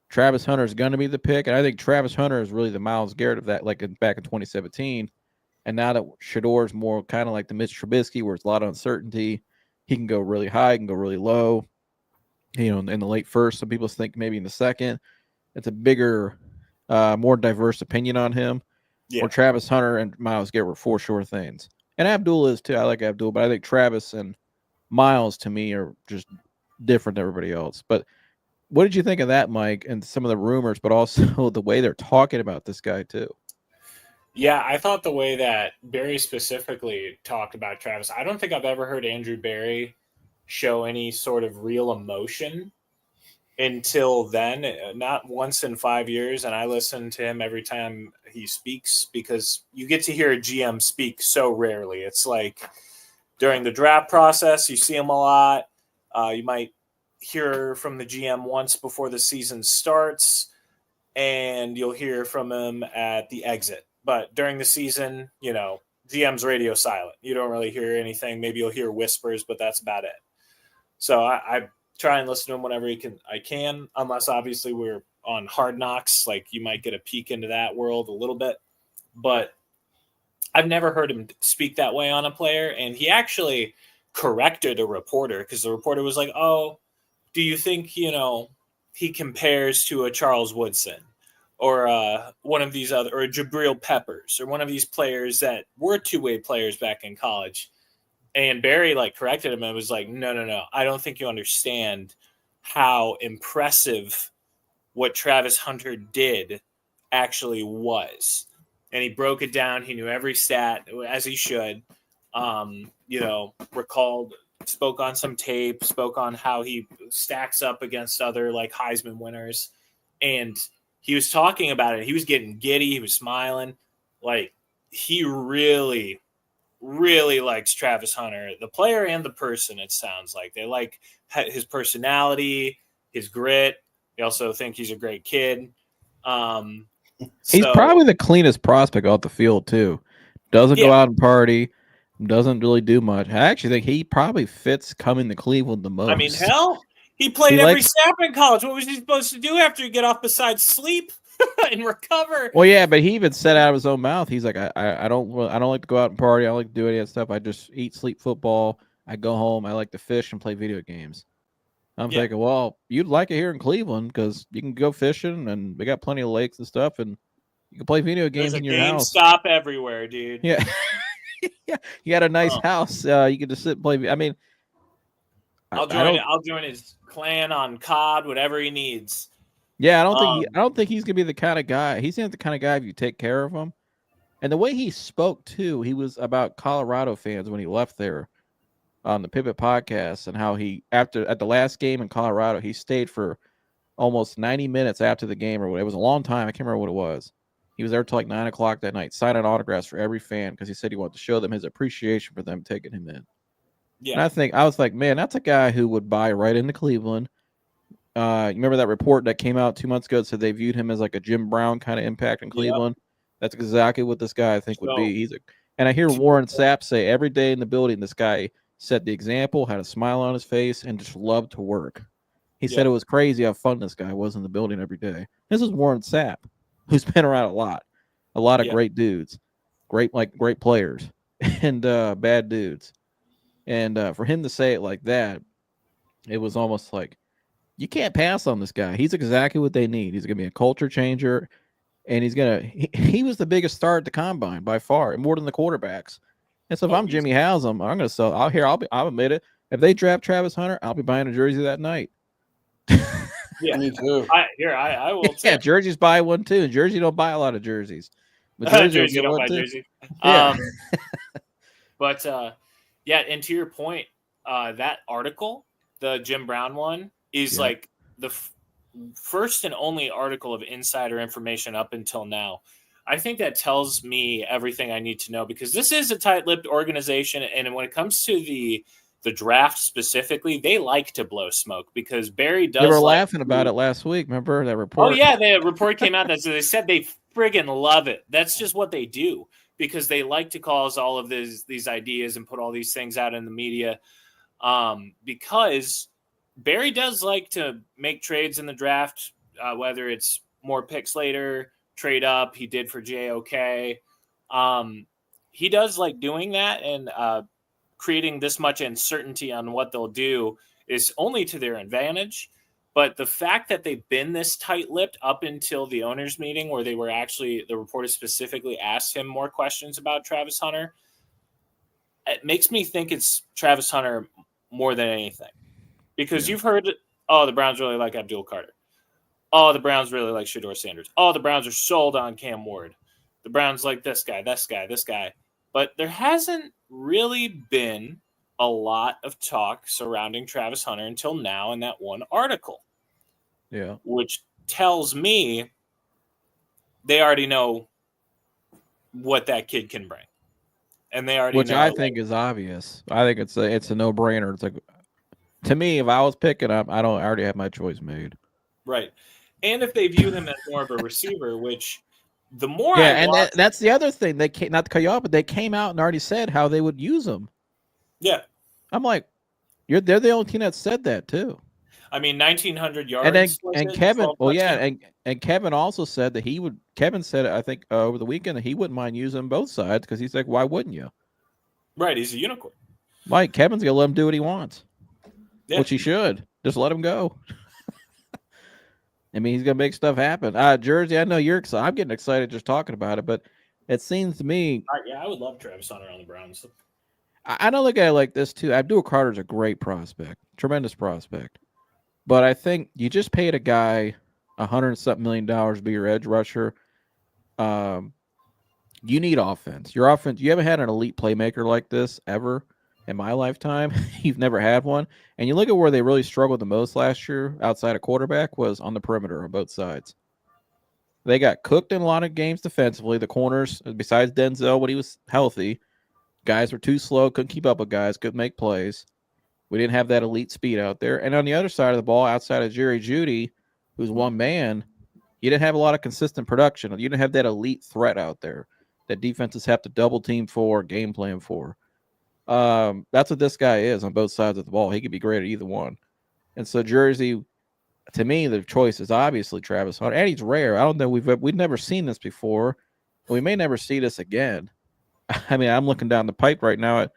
Travis Hunter is going to be the pick, and I think Travis Hunter is really the Myles Garrett of that, like back in 2017. And now that Shador's more kind of like the Mitch Trubisky, where it's a lot of uncertainty, he can go really high, he can go really low. In the late first, some people think maybe in the second. It's a bigger, more diverse opinion on him. Yeah. Where Travis Hunter and Myles Garrett were 4 sure things. And Abdul is too. I like Abdul, but I think Travis and Myles to me are just different than everybody else. But what did you think of that, Mike, and some of the rumors, but also the way they're talking about this guy too? Yeah, I thought the way that Barry specifically talked about Travis, I don't think I've ever heard Andrew Barry show any sort of real emotion until then, not once in 5 years. And I listen to him every time he speaks because you get to hear a GM speak so rarely. It's like during the draft process, you see him a lot. You might hear from the GM once before the season starts, and you'll hear from him at the exit. But during the season, GM's radio silent. You don't really hear anything. Maybe you'll hear whispers, but that's about it. So I try and listen to him whenever I can, unless obviously we're on Hard Knocks. Like you might get a peek into that world a little bit. But I've never heard him speak that way on a player. And he actually corrected a reporter because the reporter was like, oh, do you think, he compares to a Charles Woodson? Or one of these other, or Jabril Peppers, or one of these players that were two-way players back in college. And Barry corrected him and was like, no. I don't think you understand how impressive what Travis Hunter did actually was. And he broke it down. He knew every stat as he should. Spoke on some tape, spoke on how he stacks up against other Heisman winners. And he was talking about it. He was getting giddy. He was smiling. He really, really likes Travis Hunter, the player and the person, it sounds like. They like his personality, his grit. They also think he's a great kid. He's probably the cleanest prospect off the field, too. Doesn't go out and party. Doesn't really do much. I actually think he probably fits coming to Cleveland the most. I mean, hell. He played every snap in college. What was he supposed to do after you get off besides sleep and recover? Well, yeah, but he even said out of his own mouth, he's like, I don't like to go out and party. I don't like to do any of that stuff. I just eat, sleep, football. I go home. I like to fish and play video games. I'm thinking, well, you'd like it here in Cleveland because you can go fishing and we got plenty of lakes and stuff, and you can play video games in your house. Stop everywhere, dude. Yeah, yeah. You got a nice house. You can just sit and play. I mean. I'll join his clan on COD, whatever he needs. Yeah, I don't think he's gonna be the kind of guy. He's not the kind of guy if you take care of him. And the way he spoke too, he was about Colorado fans when he left there on the Pivot podcast, and how he at the last game in Colorado, he stayed for almost 90 minutes after the game or whatever. It was a long time. I can't remember what it was. He was there till like 9 o'clock that night, signing autographs for every fan because he said he wanted to show them his appreciation for them taking him in. Yeah. And I was like, man, that's a guy who would buy right into Cleveland. You remember that report that came out 2 months ago that said they viewed him as like a Jim Brown kind of impact in Cleveland? Yep. That's exactly what this guy I think would be. And I hear Warren Sapp say every day in the building, this guy set the example, had a smile on his face, and just loved to work. He said it was crazy how fun this guy was in the building every day. This is Warren Sapp, who's been around a lot of great dudes, great players, and bad dudes. And for him to say it like that, it was almost like, you can't pass on this guy. He's exactly what they need. He's going to be a culture changer, and he was the biggest star at the combine by far, more than the quarterbacks. And so if I'm Jimmy Haslam, I'm going to sell. I'll admit it. If they draft Travis Hunter, I'll be buying a jersey that night. Yeah, me too. I will. Yeah, jerseys buy one too. And Jersey don't buy a lot of jerseys. But Jersey don't buy jersey. Yeah. But and to your point, that article, the Jim Brown one, is like the first and only article of insider information up until now. I think that tells me everything I need to know, because this is a tight-lipped organization, and when it comes to the draft specifically, they like to blow smoke, because Barry does. They were laughing about it last week. Remember that report? Oh yeah, the report came out that they said they friggin' love it. That's just what they do, because they like to cause all of these ideas and put all these things out in the media, because Barry does like to make trades in the draft, whether it's more picks later, trade up. He did for JOK. He does like doing that, and creating this much uncertainty on what they'll do is only to their advantage. But the fact that they've been this tight-lipped up until the owners' meeting, where the reporters specifically asked him more questions about Travis Hunter, it makes me think it's Travis Hunter more than anything. Because you've heard, the Browns really like Abdul Carter. Oh, the Browns really like Shedeur Sanders. Oh, the Browns are sold on Cam Ward. The Browns like this guy, this guy, this guy. But there hasn't really been a lot of talk surrounding Travis Hunter until now in that one article. Yeah. Which tells me they already know what that kid can bring. And they already know. I think is obvious. I think it's a no-brainer. It's like, to me, if I was picking up, I already have my choice made. Right. And if they view him as more of a receiver, which the more that's the other thing. They came, not to cut you off, but they came out and already said how they would use him. Yeah. I'm like, they're the only team that said that too. I mean, 1,900 yards. And Kevin, and Kevin also said that he would. Kevin said, I think over the weekend, that he wouldn't mind using both sides, because he's like, why wouldn't you? Right, he's a unicorn. Mike, Kevin's gonna let him do what he wants, which he should. Just let him go. I mean, he's gonna make stuff happen. Jersey, I know you're excited. I'm getting excited just talking about it, but it seems to me. I would love Travis Hunter on the Browns. I don't look at it like this too. Abdul Carter's a great prospect, tremendous prospect. But I think you just paid a guy $100-something million to be your edge rusher. You need offense. Your offense. You haven't had an elite playmaker like this ever in my lifetime. You've never had one. And you look at where they really struggled the most last year outside of quarterback was on the perimeter on both sides. They got cooked in a lot of games defensively. The corners, besides Denzel when he was healthy, guys were too slow, couldn't keep up with guys, couldn't make plays. We didn't have that elite speed out there. And on the other side of the ball, outside of Jerry Jeudy, who's one man, you didn't have a lot of consistent production. You didn't have that elite threat out there that defenses have to double team for, game plan for. That's what this guy is on both sides of the ball. He could be great at either one. And so Jersey, to me, the choice is obviously Travis Hunter. And he's rare. I don't know. We've never seen this before. We may never see this again. I mean, I'm looking down the pipe right now at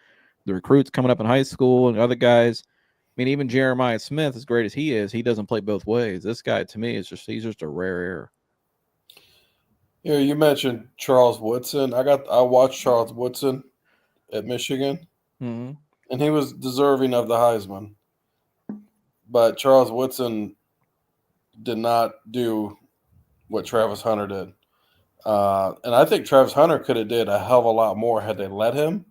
the recruits coming up in high school and other guys. I mean, even Jeremiah Smith, as great as he is, he doesn't play both ways. This guy, to me, he's just a rare air. Yeah, you mentioned Charles Woodson. I watched Charles Woodson at Michigan, and he was deserving of the Heisman. But Charles Woodson did not do what Travis Hunter did. And I think Travis Hunter could have did a hell of a lot more had they let him.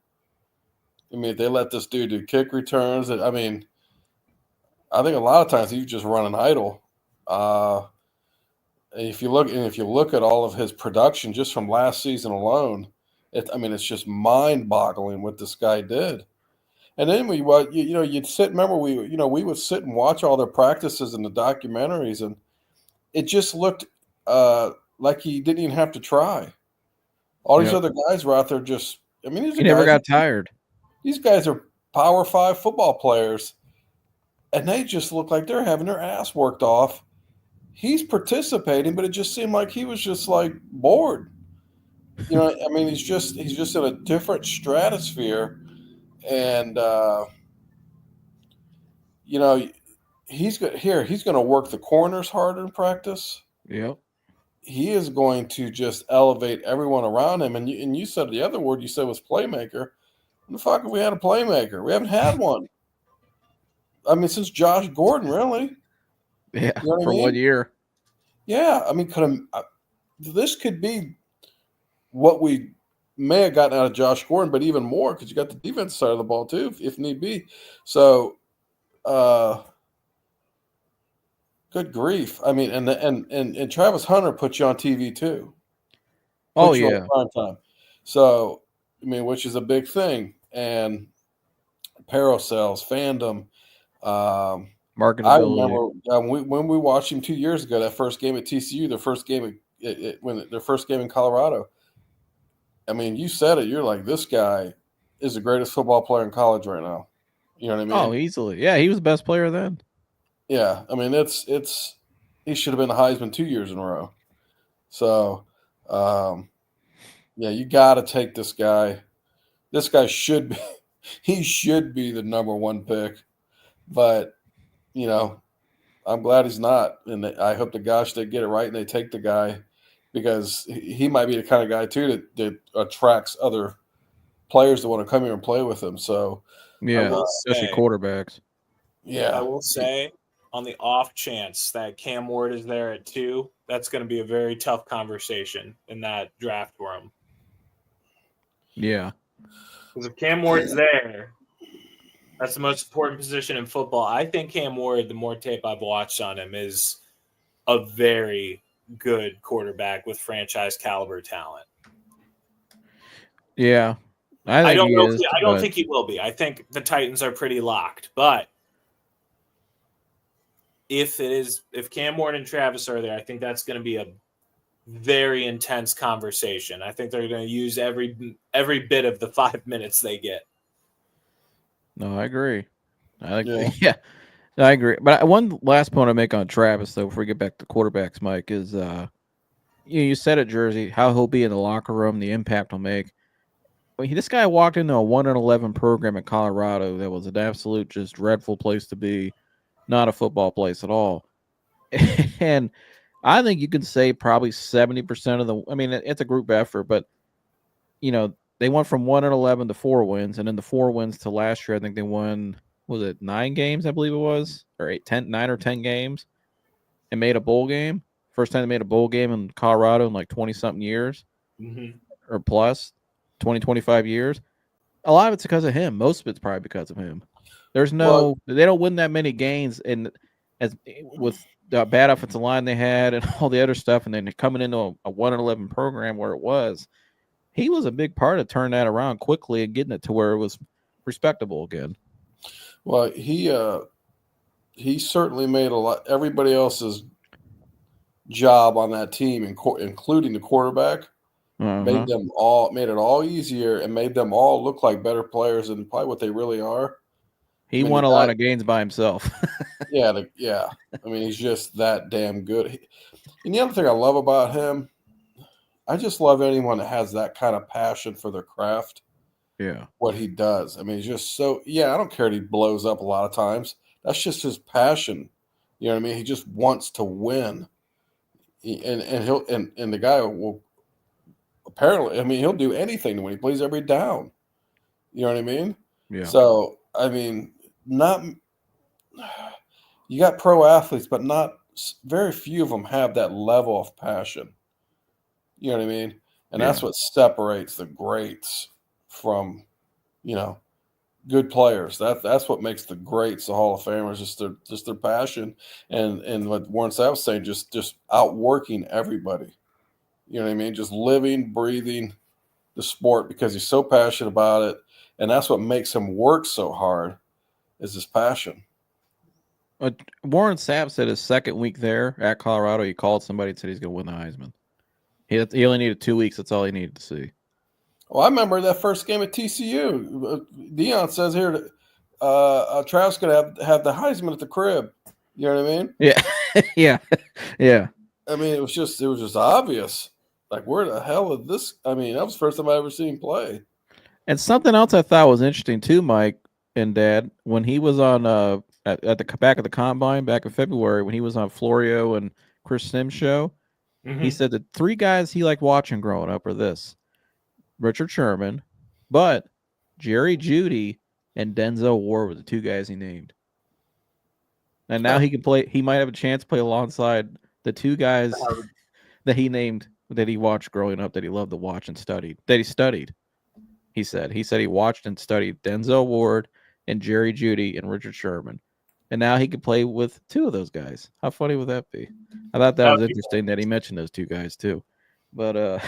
I mean, if they let this dude do kick returns, I mean, I think a lot of times he's just running idle. If you look at all of his production just from last season alone, it's just mind-boggling what this guy did. And then you'd sit. Remember, we would sit and watch all their practices and the documentaries, and it just looked like he didn't even have to try. All these other guys were out there just. I mean, he never got tired. These guys are Power 5 football players, and they just look like they're having their ass worked off. He's participating, but it just seemed like he was just like bored. I mean, he's just in a different stratosphere, and he's going to work the corners harder in practice. Yep. He is going to just elevate everyone around him. And you said the other word you said was playmaker. When the fuck have we had a playmaker? We haven't had one. I mean, since Josh Gordon, really. Yeah, for 1 year. Yeah, I mean, this could be what we may have gotten out of Josh Gordon, but even more because you got the defense side of the ball too, if need be. So, good grief! I mean, and Travis Hunter put you on TV too. Oh yeah, prime time. So, I mean, which is a big thing, and apparel sales, fandom. Marketability. I remember when we watched him 2 years ago, that first game at TCU, their first game in Colorado. I mean, you said it. You're like, this guy is the greatest football player in college right now. You know what I mean? Oh, easily. Yeah, he was the best player then. Yeah, I mean, he should have been the Heisman 2 years in a row. So, yeah, you got to take this guy. This guy should be the number one pick, but I'm glad he's not, and I hope to gosh they get it right and they take the guy because he might be the kind of guy too that attracts other players that want to come here and play with him. So yeah, especially quarterbacks. Yeah, I will say on the off chance that Cam Ward is there at 2, that's going to be a very tough conversation in that draft room. Yeah, because if Cam Ward's there. That's the most important position in football. I think Cam Ward, the more tape I've watched on him, is a very good quarterback with franchise caliber talent. Yeah. I don't think he will be. I think the Titans are pretty locked. But if Cam Ward and Travis are there, I think that's going to be a very intense conversation. I think they're going to use every bit of the 5 minutes they get. No, I agree. I agree. But one last point I make on Travis, though, before we get back to quarterbacks, Mike, is you said at Jersey how he'll be in the locker room, the impact he'll make. I mean, this guy walked into a 1-11 program in Colorado that was an absolute just dreadful place to be, not a football place at all. And I think you can say probably 70% of I mean, it's a group effort, but they went from 1-11 to 4 wins, and then the 4 wins to last year. I think they won, was it 9 games? I believe it was, or 9 or 10 games, and made a bowl game. First time they made a bowl game in Colorado in like 20-something years, or plus 20, 25 years. A lot of it's because of him. Most of it's probably because of him. They don't win that many games, and with the bad offensive line they had and all the other stuff, and then they're coming into a 1-11 program where it was. He was a big part of turning that around quickly and getting it to where it was respectable again. Well, he certainly made a lot. Everybody else's job on that team, including the quarterback, made it all easier and made them all look like better players than probably what they really are. He won a lot of games by himself. Yeah. I mean, he's just that damn good. And the other thing I love about him, I just love anyone that has that kind of passion for their craft. Yeah. What he does. I mean, he's just so, I don't care that he blows up a lot of times. That's just his passion. You know what I mean? He just wants to win. And the guy will apparently, I mean, he'll do anything when he plays every down. You know what I mean? Yeah. So, I mean, you got pro athletes, but very few of them have that level of passion. You know what I mean? And that's what separates the greats from, good players. That's what makes the greats, the Hall of Famers, just their passion and what Warren Sapp was saying, just outworking everybody. You know what I mean? Just living, breathing the sport because he's so passionate about it, and that's what makes him work so hard is his passion. Warren Sapp said his second week there at Colorado, he called somebody and said he's going to win the Heisman. He only needed 2 weeks. That's all he needed to see. Well, I remember that first game at TCU. Dion says here that Travis going to have the Heisman at the crib. You know what I mean? Yeah, yeah. I mean, it was just obvious. Like, where the hell is this? I mean, that was the first time I ever seen him play. And something else I thought was interesting too, Mike and Dad, when he was on at the back of the combine back in February, when he was on Florio and Chris Sims' show, he said the 3 guys he liked watching growing up are this: Richard Sherman, but Jerry Jeudy and Denzel Ward were the 2 guys he named. And now he can play. He might have a chance to play alongside the 2 guys that he named, that he watched growing up, that he loved to watch and studied. That he studied. He said he watched and studied Denzel Ward and Jerry Jeudy and Richard Sherman, and now he could play with 2 of those guys. How funny would that be? I thought that was interesting that he mentioned those 2 guys too. But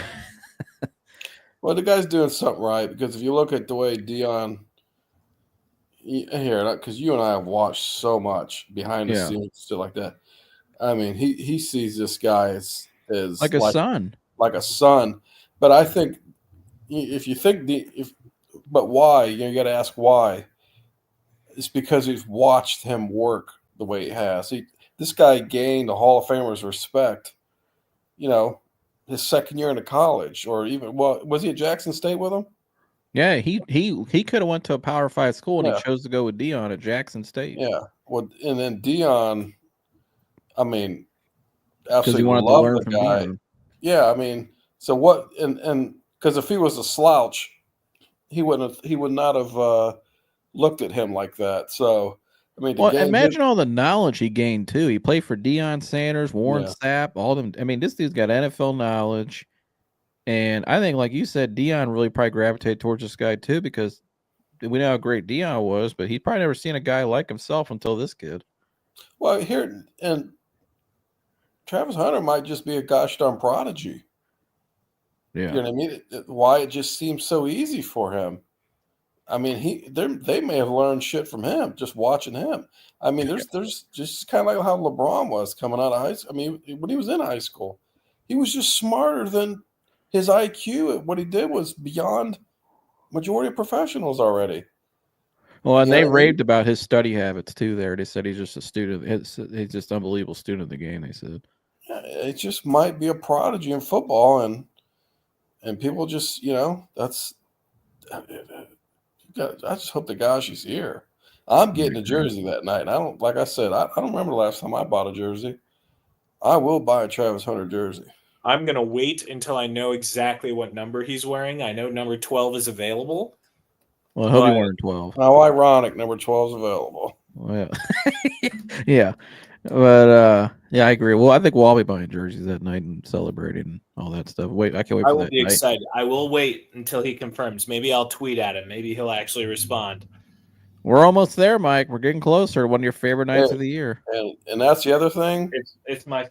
well, the guy's doing something right, because if you look at the way Dion here, because you and I have watched so much behind the scenes, stuff like that. I mean, he sees this guy as like a son, But I think if you think but why? You got to ask why. It's because he's watched him work the way he has. This guy gained the Hall of Famers respect. You know, his second year into college, or even was he at Jackson State with him? Yeah, he could have went to a Power 5 school, and he chose to go with Dion at Jackson State. Yeah, well, and then Dion, I mean, absolutely loved to learn the guy. Dion. Yeah, I mean, so what? And because if he was a slouch, he would not have looked at him like that. So, I mean, imagine all the knowledge he gained too. He played for Deion Sanders, Warren Sapp, all them. I mean, this dude's got NFL knowledge. And I think, like you said, Dion really probably gravitated towards this guy too, because we know how great Dion was, but he'd probably never seen a guy like himself until this kid. Well, here, and Travis Hunter might just be a gosh darn prodigy. Yeah. You know what I mean? Why it just seems so easy for him. I mean, they may have learned shit from him just watching him. I mean, there's just kind of like how LeBron was coming out of high school. I mean, when he was in high school, he was just smarter than his IQ. What he did was beyond majority of professionals already. Well, and they raved about his study habits too. There, they said he's just a student. He's just an unbelievable student of the game. They said it just might be a prodigy in football, and people just, that's. I just hope the gosh he's here. I'm getting a jersey that night. I don't remember the last time I bought a jersey. I will buy a Travis Hunter jersey. I'm going to wait until I know exactly what number he's wearing. I know number 12 is available. Well, I hope you're wearing 12. How ironic, number 12 is available. Well, yeah. But, I agree. Well, I think we'll all be buying jerseys that night and celebrating and all that stuff. Wait, I can't wait for that. I will be excited. I will wait until he confirms. Maybe I'll tweet at him. Maybe he'll actually respond. We're almost there, Mike. We're getting closer. One of your favorite nights of the year. And that's the other thing. It's my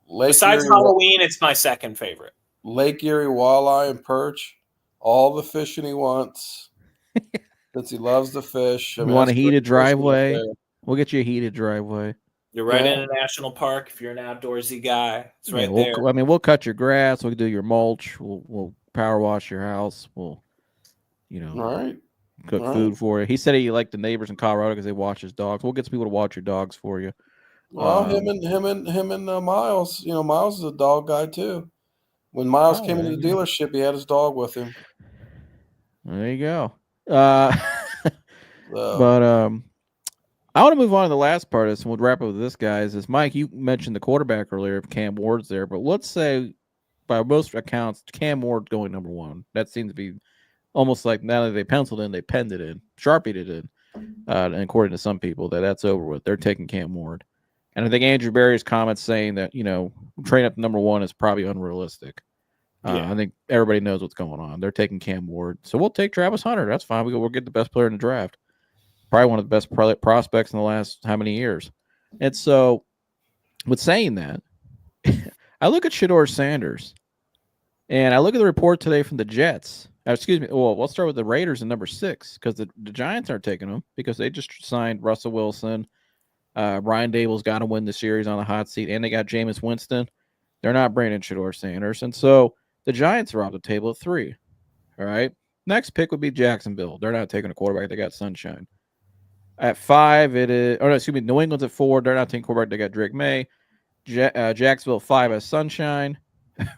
Lake besides Erie, Halloween, it's my second favorite. Lake Erie walleye and perch, all the fishing he wants. Since he loves the fish. I mean, want a heated driveway? We'll get you a heated driveway. You're right in a national park. If you're an outdoorsy guy, it's right there. We'll cut your grass. We'll do your mulch. We'll power wash your house. We'll, all right. Cook food for you. He said he liked the neighbors in Colorado because they watch his dogs. We'll get some people to watch your dogs for you. Well, him and Miles. Miles is a dog guy too. When Miles came into the dealership, he had his dog with him. There you go. But I want to move on to the last part of this, and we'll wrap up with this, guys. Is Mike, you mentioned the quarterback earlier, Cam Ward's there, but let's say by most accounts, Cam Ward's going number 1. That seems to be almost like now that they penciled in, they penned it in, sharpied it in. And according to some people, that's over with. They're taking Cam Ward. And I think Andrew Berry's comments saying that, training up to number 1 is probably unrealistic. I think everybody knows what's going on. They're taking Cam Ward. So we'll take Travis Hunter. That's fine. We'll get the best player in the draft. Probably one of the best prospects in the last how many years. And so with saying that, I look at Shedeur Sanders, and I look at the report today from the Jets. Excuse me. Well, we'll start with the Raiders in number 6 because the Giants aren't taking them because they just signed Russell Wilson. Ryan Dable's got to win the series on the hot seat, and they got Jameis Winston. They're not bringing Shedeur Sanders. And so the Giants are off the table at 3. All right. Next pick would be Jacksonville. They're not taking a quarterback. They got Sunshine. At 5, it is. Oh, no, excuse me. New England's at 4. They're not taking quarterback. They got Drake May. Jacksonville 5 as Sunshine.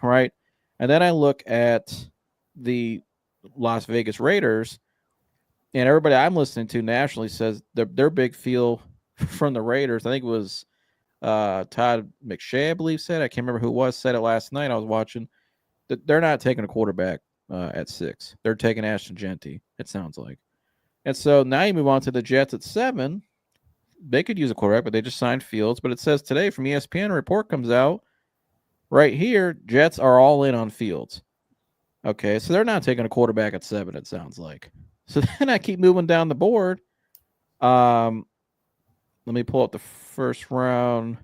Right. And then I look at the Las Vegas Raiders, and everybody I'm listening to nationally says their big feel from the Raiders. I think it was Todd McShay, I believe, said. I can't remember who it was. Said it last night. I was watching. That they're not taking a quarterback at 6. They're taking Ashton Genty, it sounds like. And so now you move on to the Jets at 7. They could use a quarterback, but they just signed Fields. But it says today from ESPN, a report comes out right here, Jets are all in on Fields. Okay, so they're not taking a quarterback at 7, it sounds like. So then I keep moving down the board. Let me pull up the first round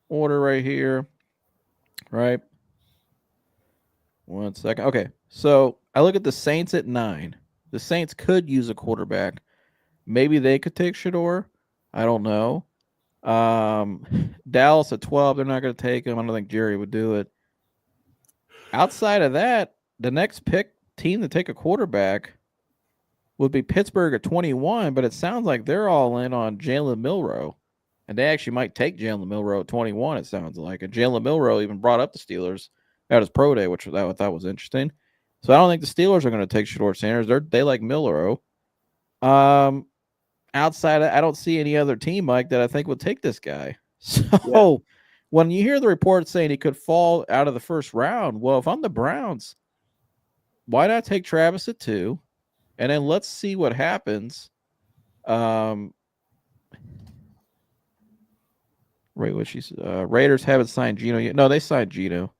order right here. Right. 1 second. Okay, so I look at the Saints at 9. The Saints could use a quarterback. Maybe they could take Shedeur. I don't know. Dallas at 12. They're not going to take him. I don't think Jerry would do it. Outside of that, the next team to take a quarterback would be Pittsburgh at 21, but it sounds like they're all in on Jalen Milroe. And they actually might take Jalen Milroe at 21, it sounds like. And Jalen Milroe even brought up the Steelers at his pro day, which I thought was interesting. So I don't think the Steelers are going to take Shedeur Sanders. They like Milroe. Outside of, I don't see any other team, Mike, that I think would take this guy. So when you hear the report saying he could fall out of the first round, well, if I'm the Browns, why not take Travis at 2? And then let's see what happens. Raiders haven't signed Geno yet. No, they signed Geno.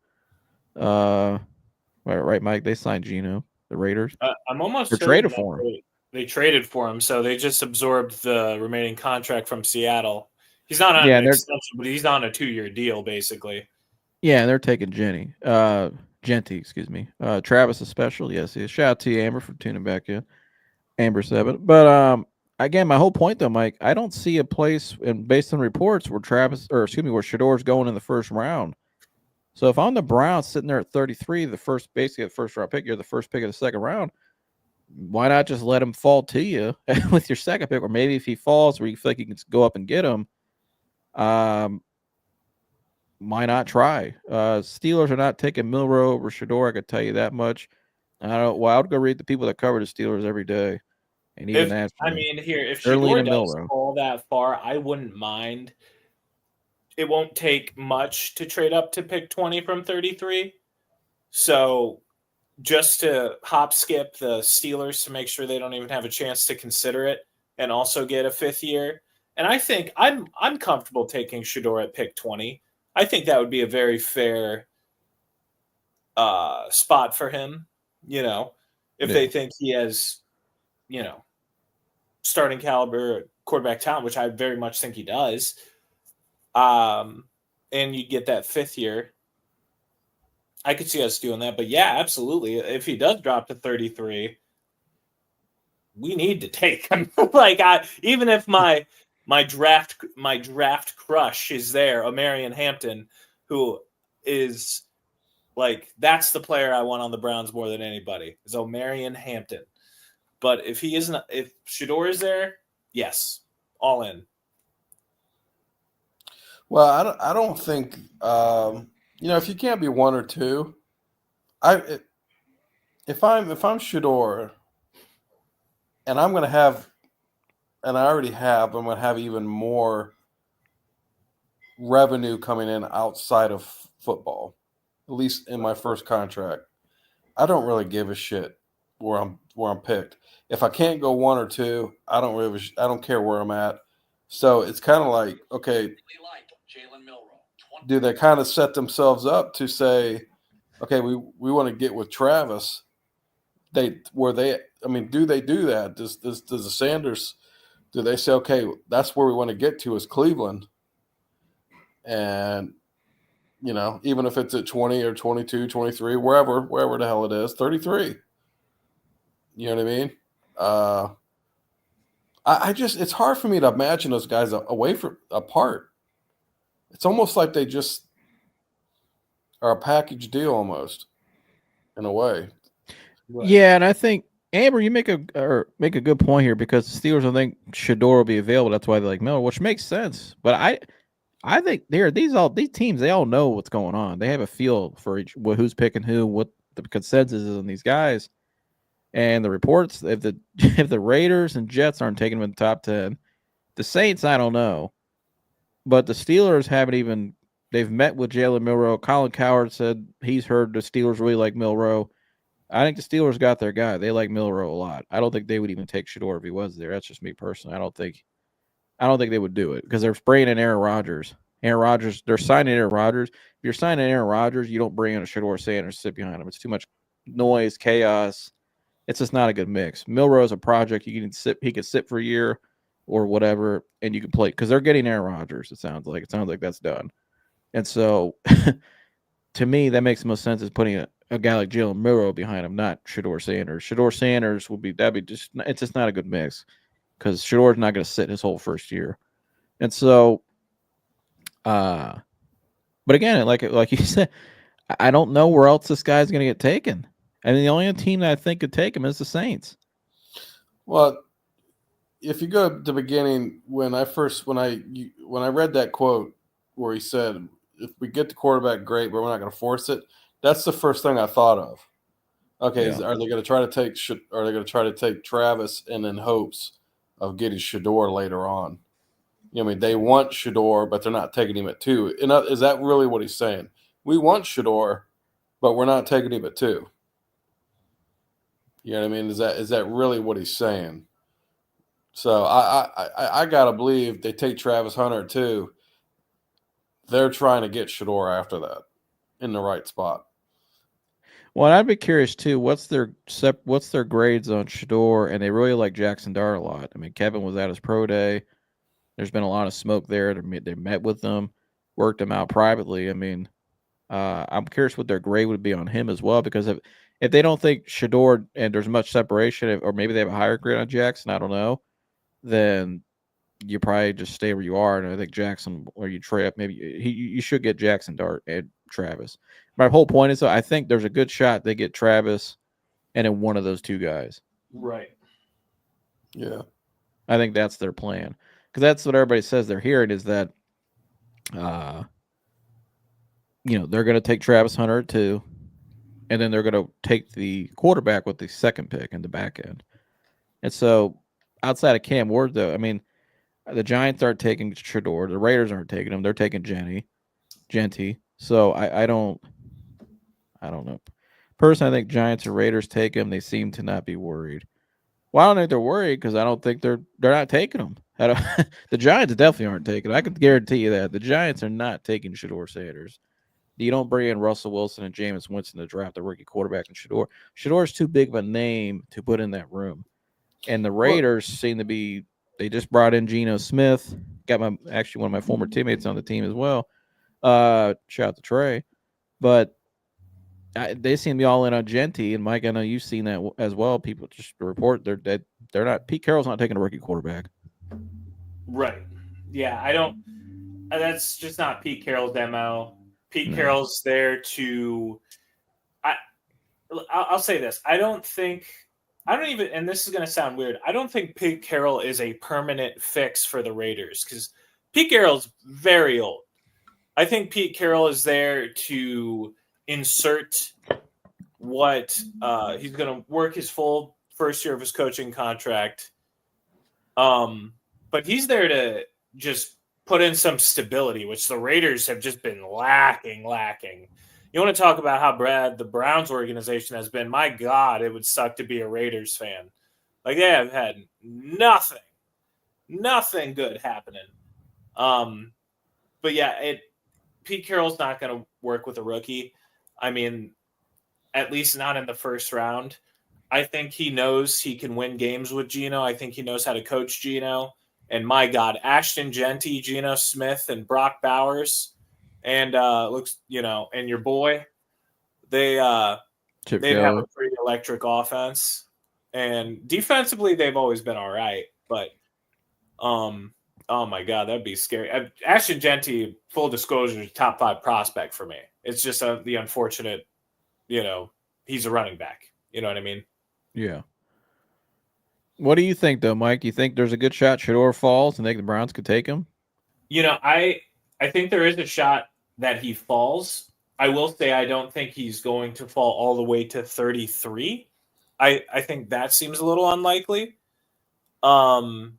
Right, Mike. They signed Geno. The Raiders. I'm almost traded for him. They traded for him, so they just absorbed the remaining contract from Seattle. He's not on an extension, but he's on a 2-year deal, basically. Yeah, and they're taking Genty, excuse me. Travis is special. Yes, shout out to you, Amber, for tuning back in. Amber 7. But again, my whole point though, Mike, I don't see a place, and based on reports, where where Shedeur's going in the first round. So if I'm the Browns sitting there at 33, basically the first round pick, you're the first pick of the second round. Why not just let him fall to you with your second pick? Or maybe if he falls where you feel like you can go up and get him, why not try? Steelers are not taking Milroe over Shedeur, I could tell you that much. I would go read the people that cover the Steelers every day. And even if Shedeur does fall that far, I wouldn't mind. It won't take much to trade up to pick 20 from 33. So just to hop skip the Steelers to make sure they don't even have a chance to consider it and also get a 5th year. And I think I'm comfortable taking Shedeur at pick 20. I think that would be a very fair spot for him, if they think he has, starting caliber quarterback talent, which I very much think he does. And you get that 5th year. I could see us doing that, but yeah, absolutely. If he does drop to 33, we need to take him. Even if my draft crush is there, Omarion Hampton, who is that's the player I want on the Browns more than anybody, is Omarion Hampton. But if Shedeur is there, yes, all in. Well, I don't think if you can't be 1 or 2, if I'm Shedeur, and I'm going to have, and I already have, I'm going to have even more revenue coming in outside of football, at least in my first contract. I don't really give a shit where I'm picked. If I can't go 1 or 2, I don't care where I'm at. So it's kind of like, okay, do they kind of set themselves up to say, okay, we want to get with Travis? Do they do that? Does the Sanders, do they say, okay, that's where we want to get to is Cleveland? And, even if it's at 20 or 22, 23, wherever the hell it is, 33. You know what I mean? It's hard for me to imagine those guys apart. It's almost like they just are a package deal almost, in a way. Right. Yeah, and I think Amber, you make a good point here because the Steelers, I think Shador will be available. That's why they like Miller, which makes sense. But I think these teams, they all know what's going on. They have a feel for who's picking who, what the consensus is on these guys, and the reports. If the Raiders and Jets aren't taking them in the top 10, the Saints, I don't know, but the Steelers haven't even. They've met with Jalen Milroe. Colin Cowherd said he's heard the Steelers really like Milroe. I think the Steelers got their guy. They like Milroe a lot. I don't think they would even take Shador if he was there. That's just me personally. I don't think they would do it because they're spraying in Aaron Rodgers. They're signing Aaron Rodgers. If you're signing Aaron Rodgers, you don't bring in a Shador Sanders to sit behind him. It's too much noise, chaos. It's just not a good mix. Milroe is a project. He could sit for a year or whatever, and you can play because they're getting Aaron Rodgers. It sounds like that's done. And so, to me, that makes the most sense is putting a guy like Jalen Milroe behind him, not Shador Sanders. Shador Sanders it's just not a good mix because Shador's not going to sit his whole first year. And so, but again, like you said, I don't know where else this guy's going to get taken. I mean, the only team that I think could take him is the Saints. Well, if you go to the beginning, when I read that quote where he said, if we get the quarterback, great, but we're not going to force it. That's the first thing I thought of. Okay, yeah. Are they going to try to take Travis and in hopes of getting Shador later on? They want Shador, but they're not taking him at 2. Is that really what he's saying? We want Shador, but we're not taking him at 2. You know what I mean? Is that really what he's saying? So I gotta believe they take Travis Hunter at 2. They're trying to get Shador after that in the right spot. Well, I'd be curious too. What's their grades on Shador? And they really like Jackson Dart a lot. I mean, Kevin was at his pro day. There's been a lot of smoke there. They met with them, worked him out privately. I mean, I'm curious what their grade would be on him as well, because if they don't think Shador and there's much separation, or maybe they have a higher grade on Jackson, I don't know, then you probably just stay where you are. And I think Jackson, or you trade up, maybe you should get Jackson Dart and Travis. My whole point is, I think there's a good shot they get Travis and then one of those two guys. Right. Yeah. I think that's their plan, because that's what everybody says they're hearing is that, they're going to take Travis Hunter at 2, and then they're going to take the quarterback with the second pick in the back end. And so outside of Cam Ward, though, I mean, the Giants aren't taking Shador. The Raiders aren't taking him. They're taking Genty. So I don't know. Personally, I think Giants and Raiders take him. They seem to not be worried. Well, I don't think they're worried because I don't think they're not taking him. The Giants definitely aren't taking him. I can guarantee you that. The Giants are not taking Shador Sanders. You don't bring in Russell Wilson and Jameis Winston to draft a rookie quarterback in Shador. Shador is too big of a name to put in that room. And the Raiders seem to be – they just brought in Geno Smith. Got one of my former teammates on the team as well. Shout out to Trey. But they seem to be all in on Genty. And, Mike, I know you've seen that as well. People just report they're not – Pete Carroll's not taking a rookie quarterback. Right. Yeah, I don't – that's just not Pete Carroll's MO. Pete Carroll's there to I'll say this. I don't even, and this is going to sound weird, I don't think Pete Carroll is a permanent fix for the Raiders, because Pete Carroll's very old. I think Pete Carroll is there to insert what he's going to work his full first year of his coaching contract. But he's there to just put in some stability, which the Raiders have just been lacking. You want to talk about how bad the Browns organization has been? My God, it would suck to be a Raiders fan. Like, they have had nothing good happening. But yeah, Pete Carroll's not going to work with a rookie. I mean, at least not in the first round. I think he knows he can win games with Geno. I think he knows how to coach Geno. And my God, Ashton Genty, Geno Smith, and Brock Bowers, and and your boy, they'd have a pretty electric offense. And defensively, they've always been all right. But, oh my God, that'd be scary. Ashton Genty, full disclosure, is top 5 prospect for me. It's just the unfortunate, he's a running back. You know what I mean? Yeah. What do you think, though, Mike? Do you think there's a good shot Shedeur falls and think the Browns could take him? I think there is a shot that he falls. I will say I don't think he's going to fall all the way to 33. I think that seems a little unlikely. But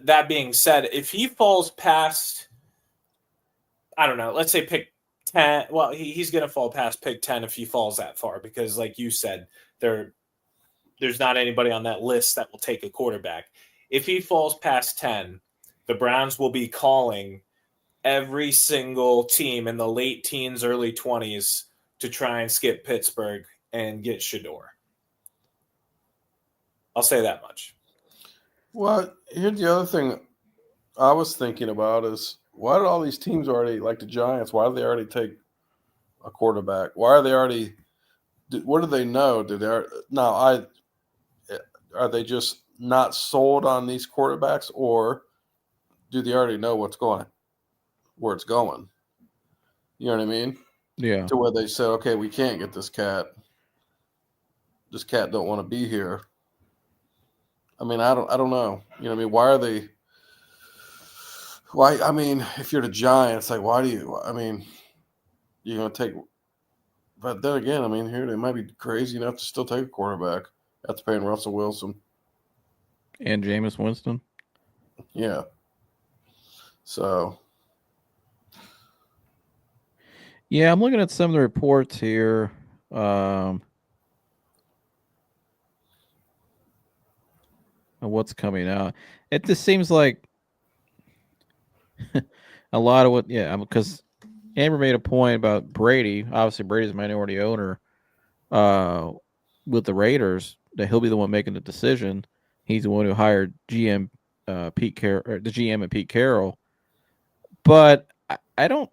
that being said, if he falls past, I don't know, let's say pick 10. Well, he's going to fall past pick 10 if he falls that far because, like you said, there's not anybody on that list that will take a quarterback. If he falls past 10, the Browns will be calling every single team in the late teens, early 20s to try and skip Pittsburgh and get Shedeur. I'll say that much. Well, here's the other thing I was thinking about is why did all these teams already, like the Giants, why did they already take a quarterback? Why are they already – what do they know? Are they just not sold on these quarterbacks, or do they already know where it's going? You know what I mean? Yeah. To where they said, okay, we can't get this cat. This cat don't want to be here. I mean, I don't know. You know what I mean? Why are they? Why? I mean, if you're the Giants, like, why do you? I mean, you're gonna take. But then again, I mean, here they might be crazy enough to still take a quarterback after paying Russell Wilson and Jameis Winston. Yeah. So. Yeah, I'm looking at some of the reports here. What's coming out? It just seems like a lot of because Amber made a point about Brady. Obviously, Brady's a minority owner with the Raiders. That he'll be the one making the decision. He's the one who hired GM Pete Carroll, or the GM and Pete Carroll. But I don't.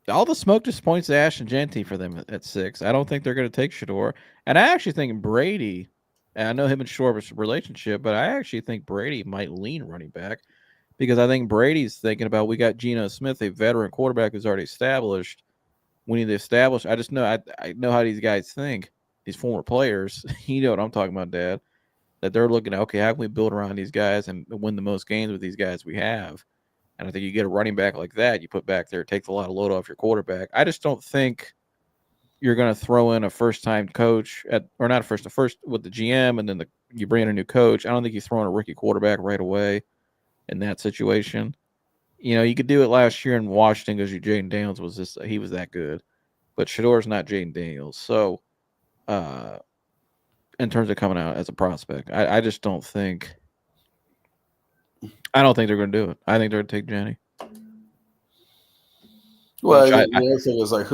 All the smoke just points to Ashton Genty for them at 6. I don't think they're going to take Shedeur. And I actually think Brady, and I know him and Shedeur have a relationship, but I actually think Brady might lean running back because I think Brady's thinking about, we got Geno Smith, a veteran quarterback who's already established. We need to establish. I just know, I know how these guys think, these former players. You know what I'm talking about, Dad, that they're looking at, okay, how can we build around these guys and win the most games with these guys we have? And I think you get a running back like that, you put back there, it takes a lot of load off your quarterback. I just don't think you're going to throw in a first-time coach or not first with the GM, and then you bring in a new coach. I don't think you throw in a rookie quarterback right away in that situation. You know, you could do it last year in Washington because Jaden Daniels he was that good, but Shedeur's not Jaden Daniels. So, in terms of coming out as a prospect, I just don't think. I don't think they're going to do it. I think they're going to take Jenny. Well, the other thing is, like,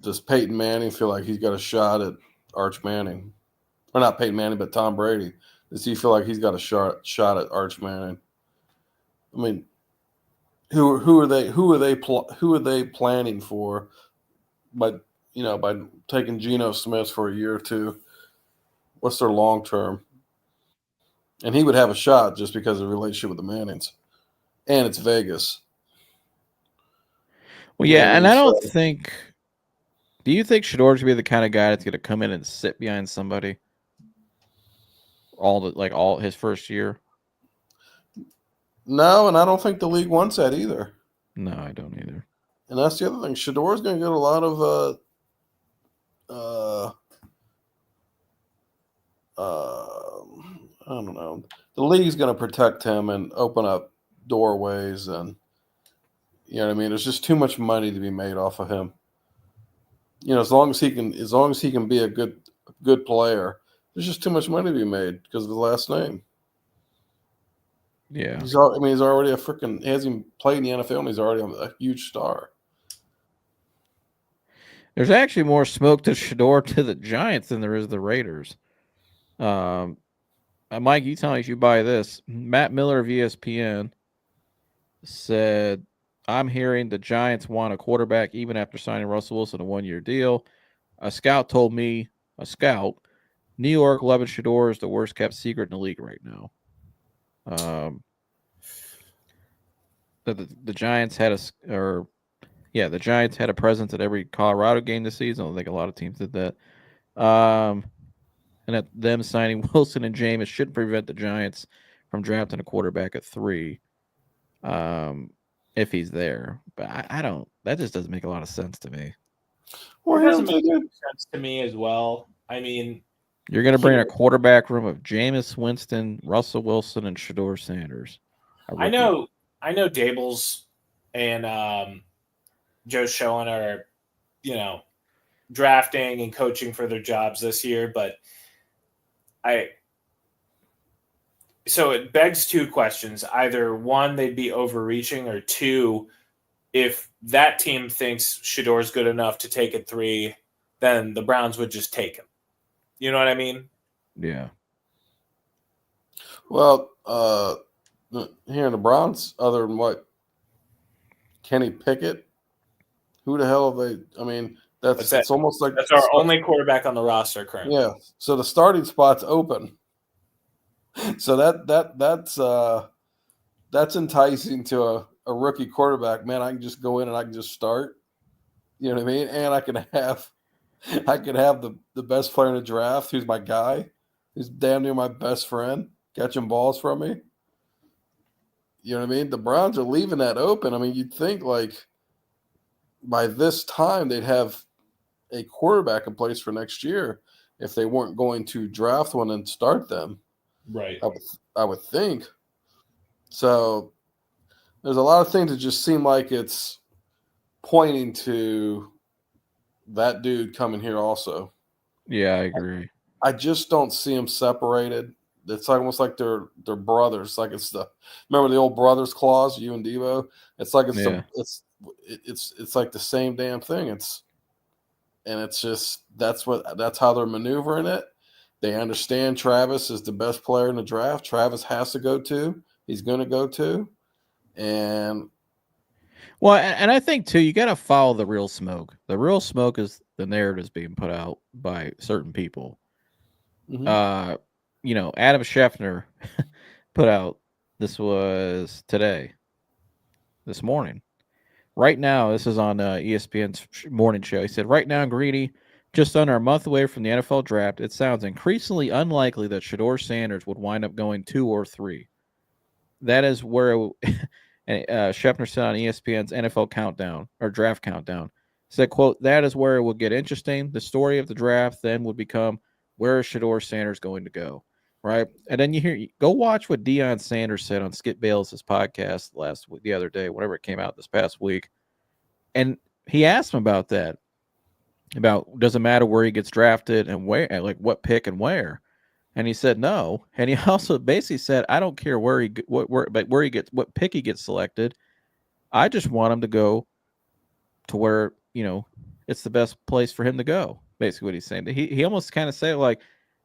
does Peyton Manning feel like he's got a shot at Arch Manning? Or not Peyton Manning, but Tom Brady. Does he feel like he's got a shot at Arch Manning? I mean, who are they planning for? By taking Geno Smith for a year or two, what's their long term? And he would have a shot just because of the relationship with the Mannings. And it's Vegas. Well, yeah, and I don't think – do you think Shedeur's going to be the kind of guy that's going to come in and sit behind somebody all his first year? No, and I don't think the league wants that either. No, I don't either. And that's the other thing. Shedeur's going to get a lot of I don't know. The league's going to protect him and open up doorways, and you know what I mean. There's just too much money to be made off of him. You know, as long as he can be a good player, there's just too much money to be made because of the last name. Yeah. He's already a freaking. He hasn't even played in the NFL, and he's already a huge star. There's actually more smoke to Shador to the Giants than there is the Raiders. Mike, you tell me if you buy this. Matt Miller of ESPN said, I'm hearing the Giants want a quarterback even after signing Russell Wilson a 1-year deal. A scout told me, New York loving Shador is the worst kept secret in the league right now. The Giants had the Giants had a presence at every Colorado game this season. I think a lot of teams did that. And that them signing Wilson and Jameis shouldn't prevent the Giants from drafting a quarterback at 3, if he's there. But I don't. That just doesn't make a lot of sense to me. Well, it doesn't make sense to me as well. I mean, you're going to bring a quarterback room of Jameis Winston, Russell Wilson, and Shador Sanders. I know Daboll's and Joe Schoen are, drafting and coaching for their jobs this year, but so it begs 2 questions. Either 1, they'd be overreaching, or 2, if that team thinks Shador's good enough to take at 3, then the Browns would just take him. You know what I mean? Yeah. Well, here in the Browns, other than what? Kenny Pickett? Who the hell have they? I mean, it's almost like that's our only quarterback on the roster currently. Yeah, so the starting spot's open. So that's enticing to a rookie quarterback. Man, I can just go in and I can just start. You know what I mean? And I can have the best player in the draft, who's my guy, who's damn near my best friend, catching balls from me. You know what I mean? The Browns are leaving that open. I mean, you'd think like by this time they'd have a quarterback in place for next year if they weren't going to draft one and start them. Right. I would think. So there's a lot of things that just seem like it's pointing to that dude coming here also. Yeah, I agree. I just don't see them separated. It's almost like they're brothers. Like remember the old brothers clause, you and Debo? It's like it's like the same damn thing. It's just that's how they're maneuvering it. They understand Travis is the best player in the draft. Travis has to go to. He's going to go to. And I think too, you got to follow the real smoke. The real smoke is the narratives being put out by certain people. Mm-hmm. Adam Schefter put out, this was this morning. Right now, this is on ESPN's morning show. He said, right now, Greedy, just under a month away from the NFL draft, it sounds increasingly unlikely that Shador Sanders would wind up going 2 or 3. That is where Schefter said on ESPN's NFL countdown or draft countdown, said, quote, that is where it will get interesting. The story of the draft then would become, where is Shador Sanders going to go? Right. And then go watch what Deion Sanders said on Skip Bayless's podcast the other day, whenever it came out this past week. And he asked him about that, does it matter where he gets drafted and where, and like what pick and where? And he said no. And he also basically said, I don't care where he gets, what pick he gets selected. I just want him to go to where, it's the best place for him to go. Basically what he's saying. He almost kind of said like,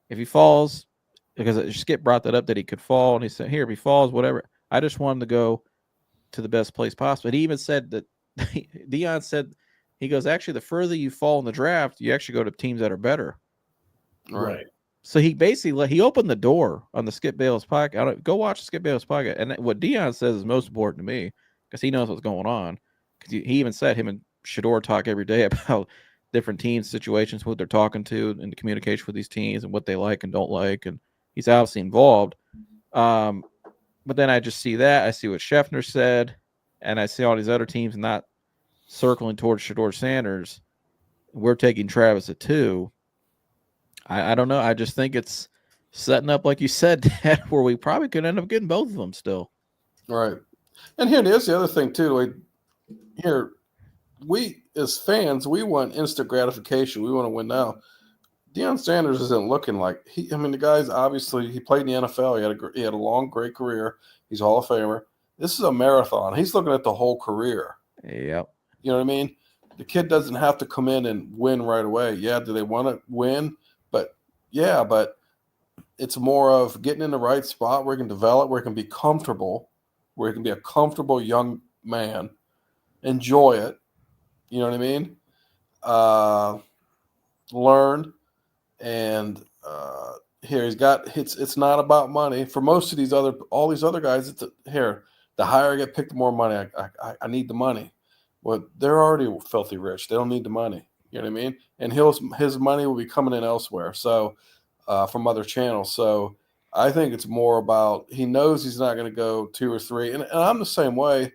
if he falls, because Skip brought that up that he could fall, and he said, here, if he falls, whatever, I just want him to go to the best place possible. And he even said that Deion said, he goes, actually, the further you fall in the draft, you actually go to teams that are better. Right. So he basically he opened the door on the Skip Bayless podcast. Go watch Skip Bayless podcast. And what Deion says is most important to me because he knows what's going on. Because he even said him and Shador talk every day about different teams, situations, what they're talking to, and the communication with these teams and what they like and don't like. And he's obviously involved. But then I just see that. I see what Schefter said, and I see all these other teams not circling towards Shador Sanders. We're taking Travis at 2. I don't know. I just think it's setting up, like you said, Dad, where we probably could end up getting both of them still. Right. And here's the other thing, too. We, as fans, we want instant gratification. We want to win now. Deion Sanders isn't looking like I mean, the guy's obviously he played in the NFL. He had a long, great career. He's a Hall of Famer. This is a marathon. He's looking at the whole career. Yep. You know what I mean? The kid doesn't have to come in and win right away. Yeah, do they want to win? But it's more of getting in the right spot where he can develop, where he can be comfortable, where he can be a comfortable young man, enjoy it. You know what I mean? Learn. And here he's got it's not about money for most of all these other guys. The higher I get picked, the more money I need the money. Well, they're already filthy rich. They don't need the money. You know what I mean? And his money will be coming in elsewhere. So from other channels. So I think it's more about he knows he's not going to go 2 or 3. And I'm the same way.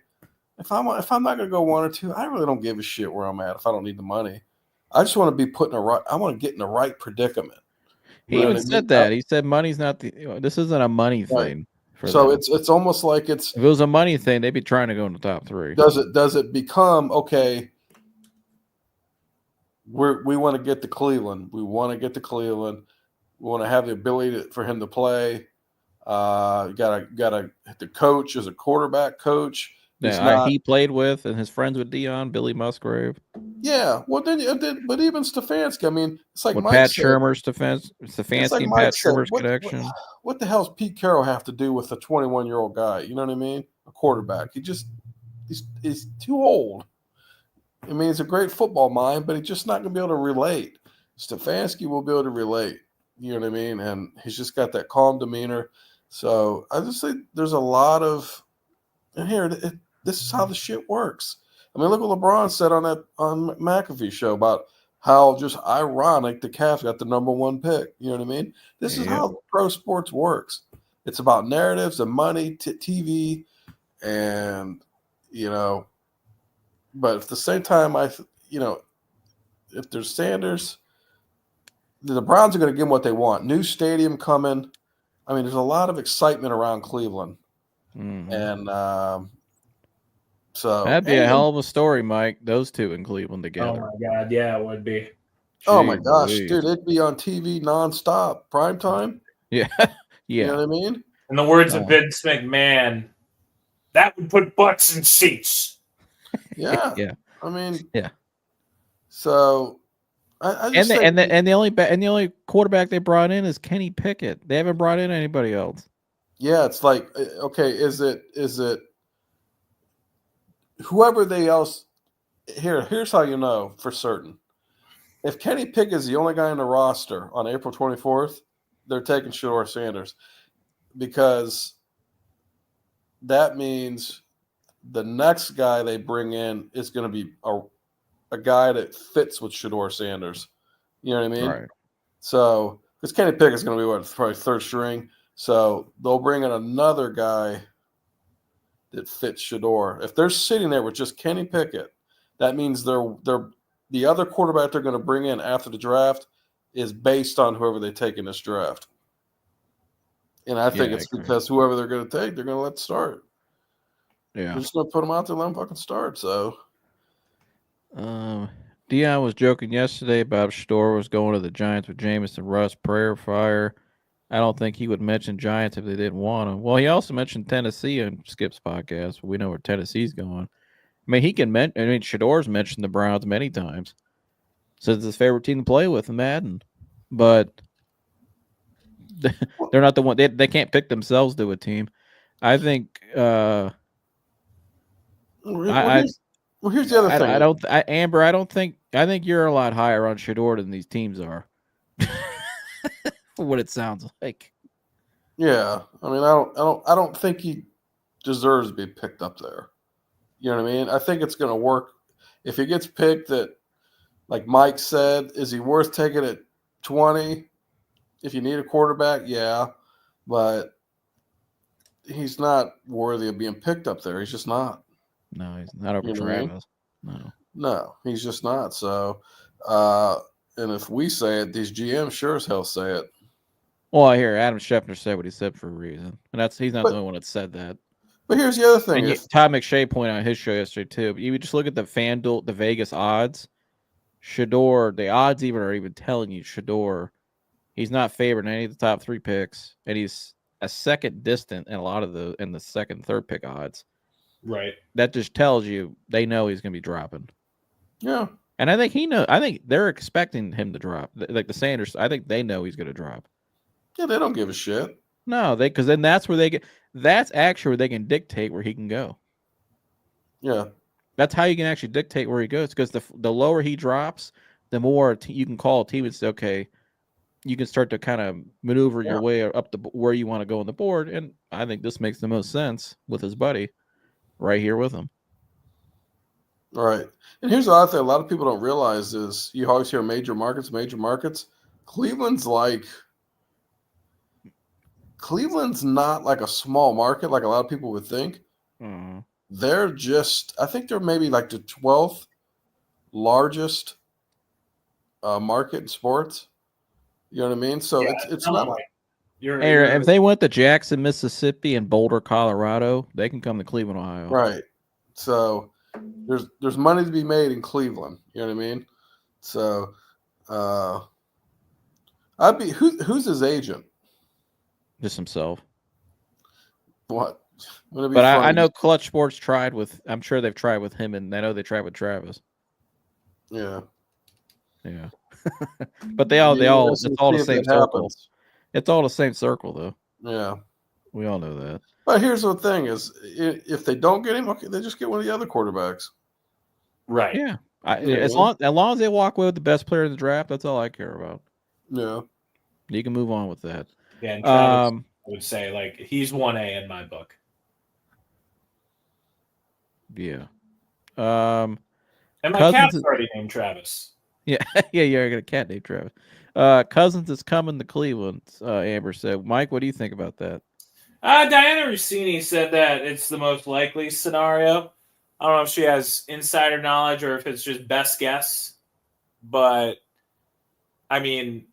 If I'm not going to go 1 or 2, I really don't give a shit where I'm at if I don't need the money. I just want to be I want to get in the right predicament. He even said that. He said money's not this isn't a money thing. So it's almost like if it was a money thing, they'd be trying to go in the top 3. Does it become okay? We want to get to Cleveland. We want to get to Cleveland. We want to have the ability for him to play. Got the coach as a quarterback coach. He played with and his friends with Deion, Billy Musgrave. Yeah, well, but even Stefanski. I mean, it's like Mike Pat said, Shermer's Stefanski and Pat Shermer's connection. What the hell does Pete Carroll have to do with a 21-year-old guy? You know what I mean? A quarterback. He's too old. I mean, he's a great football mind, but he's just not going to be able to relate. Stefanski will be able to relate. You know what I mean? And he's just got that calm demeanor. So I just think there's a lot of this is how the shit works. I mean, look what LeBron said on McAfee show about how just ironic the Cavs got the number 1 pick. You know what I mean? This is how pro sports works. It's about narratives and money, TV, and but at the same time, if there's Sanders, the Browns are going to give them what they want. New stadium coming. I mean, there's a lot of excitement around Cleveland. Mm-hmm. And so that'd be a hell of a story, Mike. Those two in Cleveland together. Oh my God, yeah, it would be. Oh my gosh, dude, it'd be on TV nonstop, prime time. Yeah, yeah. You know what I mean? In the words of Vince McMahon, that would put butts in seats. Yeah, yeah. I mean, yeah. So, the only quarterback they brought in is Kenny Pickett. They haven't brought in anybody else. Yeah, it's like, okay, is it whoever they else? Here's how you know for certain. If Kenny Pickett is the only guy on the roster on April 24th, they're taking Shedeur Sanders, because that means the next guy they bring in is going to be a guy that fits with Shedeur Sanders. You know what I mean? Right. So, because Kenny Pickett is going to be probably 3rd string. So they'll bring in another guy that fits Shedeur. If they're sitting there with just Kenny Pickett, that means they're the other quarterback they're going to bring in after the draft is based on whoever they take in this draft. And I think it's because whoever they're going to take, they're going to let start. Yeah. They're just going to put them out there and let them fucking start. So, Deion was joking yesterday about Shedeur was going to the Giants with Jameis and Russ, prayer fire. I don't think he would mention Giants if they didn't want him. Well, he also mentioned Tennessee on Skip's podcast. We know where Tennessee's going. I mean, Shedeur's mentioned the Browns many times. Says it's his favorite team to play with in Madden. But they're not the one. They can't pick themselves to a team. I think here's the other thing. I think you're a lot higher on Shedeur than these teams are. For what it sounds like. Yeah, I mean, I don't think he deserves to be picked up there. You know what I mean? I think it's going to work if he gets picked. That, like Mike said, is he worth taking at 20? If you need a quarterback, yeah, but he's not worthy of being picked up there. He's just not. No, he's not over Travis. No, he's just not. So, and if we say it, these GMs sure as hell say it. Well, I hear Adam Schefter said what he said for a reason, and he's not the only one that said that. But here's the other thing: Todd McShay pointed out on his show yesterday too. You just look at the FanDuel, the Vegas odds. Shador, the odds are even telling you Shador, he's not favored in any of the top 3 picks, and he's a second distant in a lot of the second, third pick odds. Right. That just tells you they know he's going to be dropping. Yeah. And I think he knows. I think they're expecting him to drop. Like the Sanders, I think they know he's going to drop. Yeah, they don't give a shit. No, because then that's where they get. That's actually where they can dictate where he can go. Yeah. That's how you can actually dictate where he goes. Because the lower he drops, the more you can call a team and say, okay, you can start to kind of maneuver your way up to where you want to go on the board. And I think this makes the most sense with his buddy right here with him. All right. And here's the other thing a lot of people don't realize is you always hear major markets. Cleveland's not like a small market like a lot of people would think. Mm-hmm. They're I think they're maybe like the 12th largest market in sports. You know what I mean? So it's not like if they went to Jackson, Mississippi, and Boulder, Colorado, they can come to Cleveland, Ohio. Right. So there's money to be made in Cleveland. You know what I mean? So who's his agent? Just himself. What? But I know Clutch Sports tried with. I'm sure they've tried with him, and I know they tried with Travis. Yeah. Yeah. But it's all the same circle. It's all the same circle, though. Yeah. We all know that. But here's the thing: is if they don't get him, okay, they just get one of the other quarterbacks. Right. Yeah. As long as they walk away with the best player in the draft, that's all I care about. Yeah. You can move on with that. Yeah. And Travis, I would say like he's 1A in my book. Yeah. And my cat's already named Travis. Yeah. Yeah. I got a cat named Travis. Cousins is coming to Cleveland. Amber said. Mike, what do you think about that? Diana Rossini said that it's the most likely scenario. I don't know if she has insider knowledge or if it's just best guess, but I mean,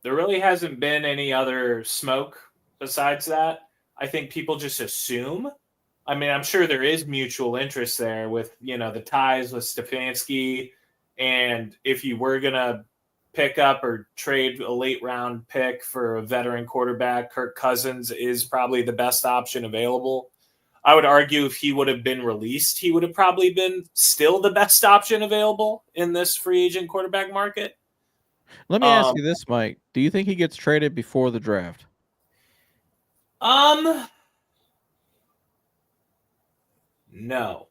there really hasn't been any other smoke besides that. I think people just assume. I mean, I'm sure there is mutual interest there with, the ties with Stefanski. And if you were going to pick up or trade a late round pick for a veteran quarterback, Kirk Cousins is probably the best option available. I would argue if he would have been released, he would have probably been still the best option available in this free agent quarterback market. Let me ask you this, Mike. Do you think he gets traded before the draft? No.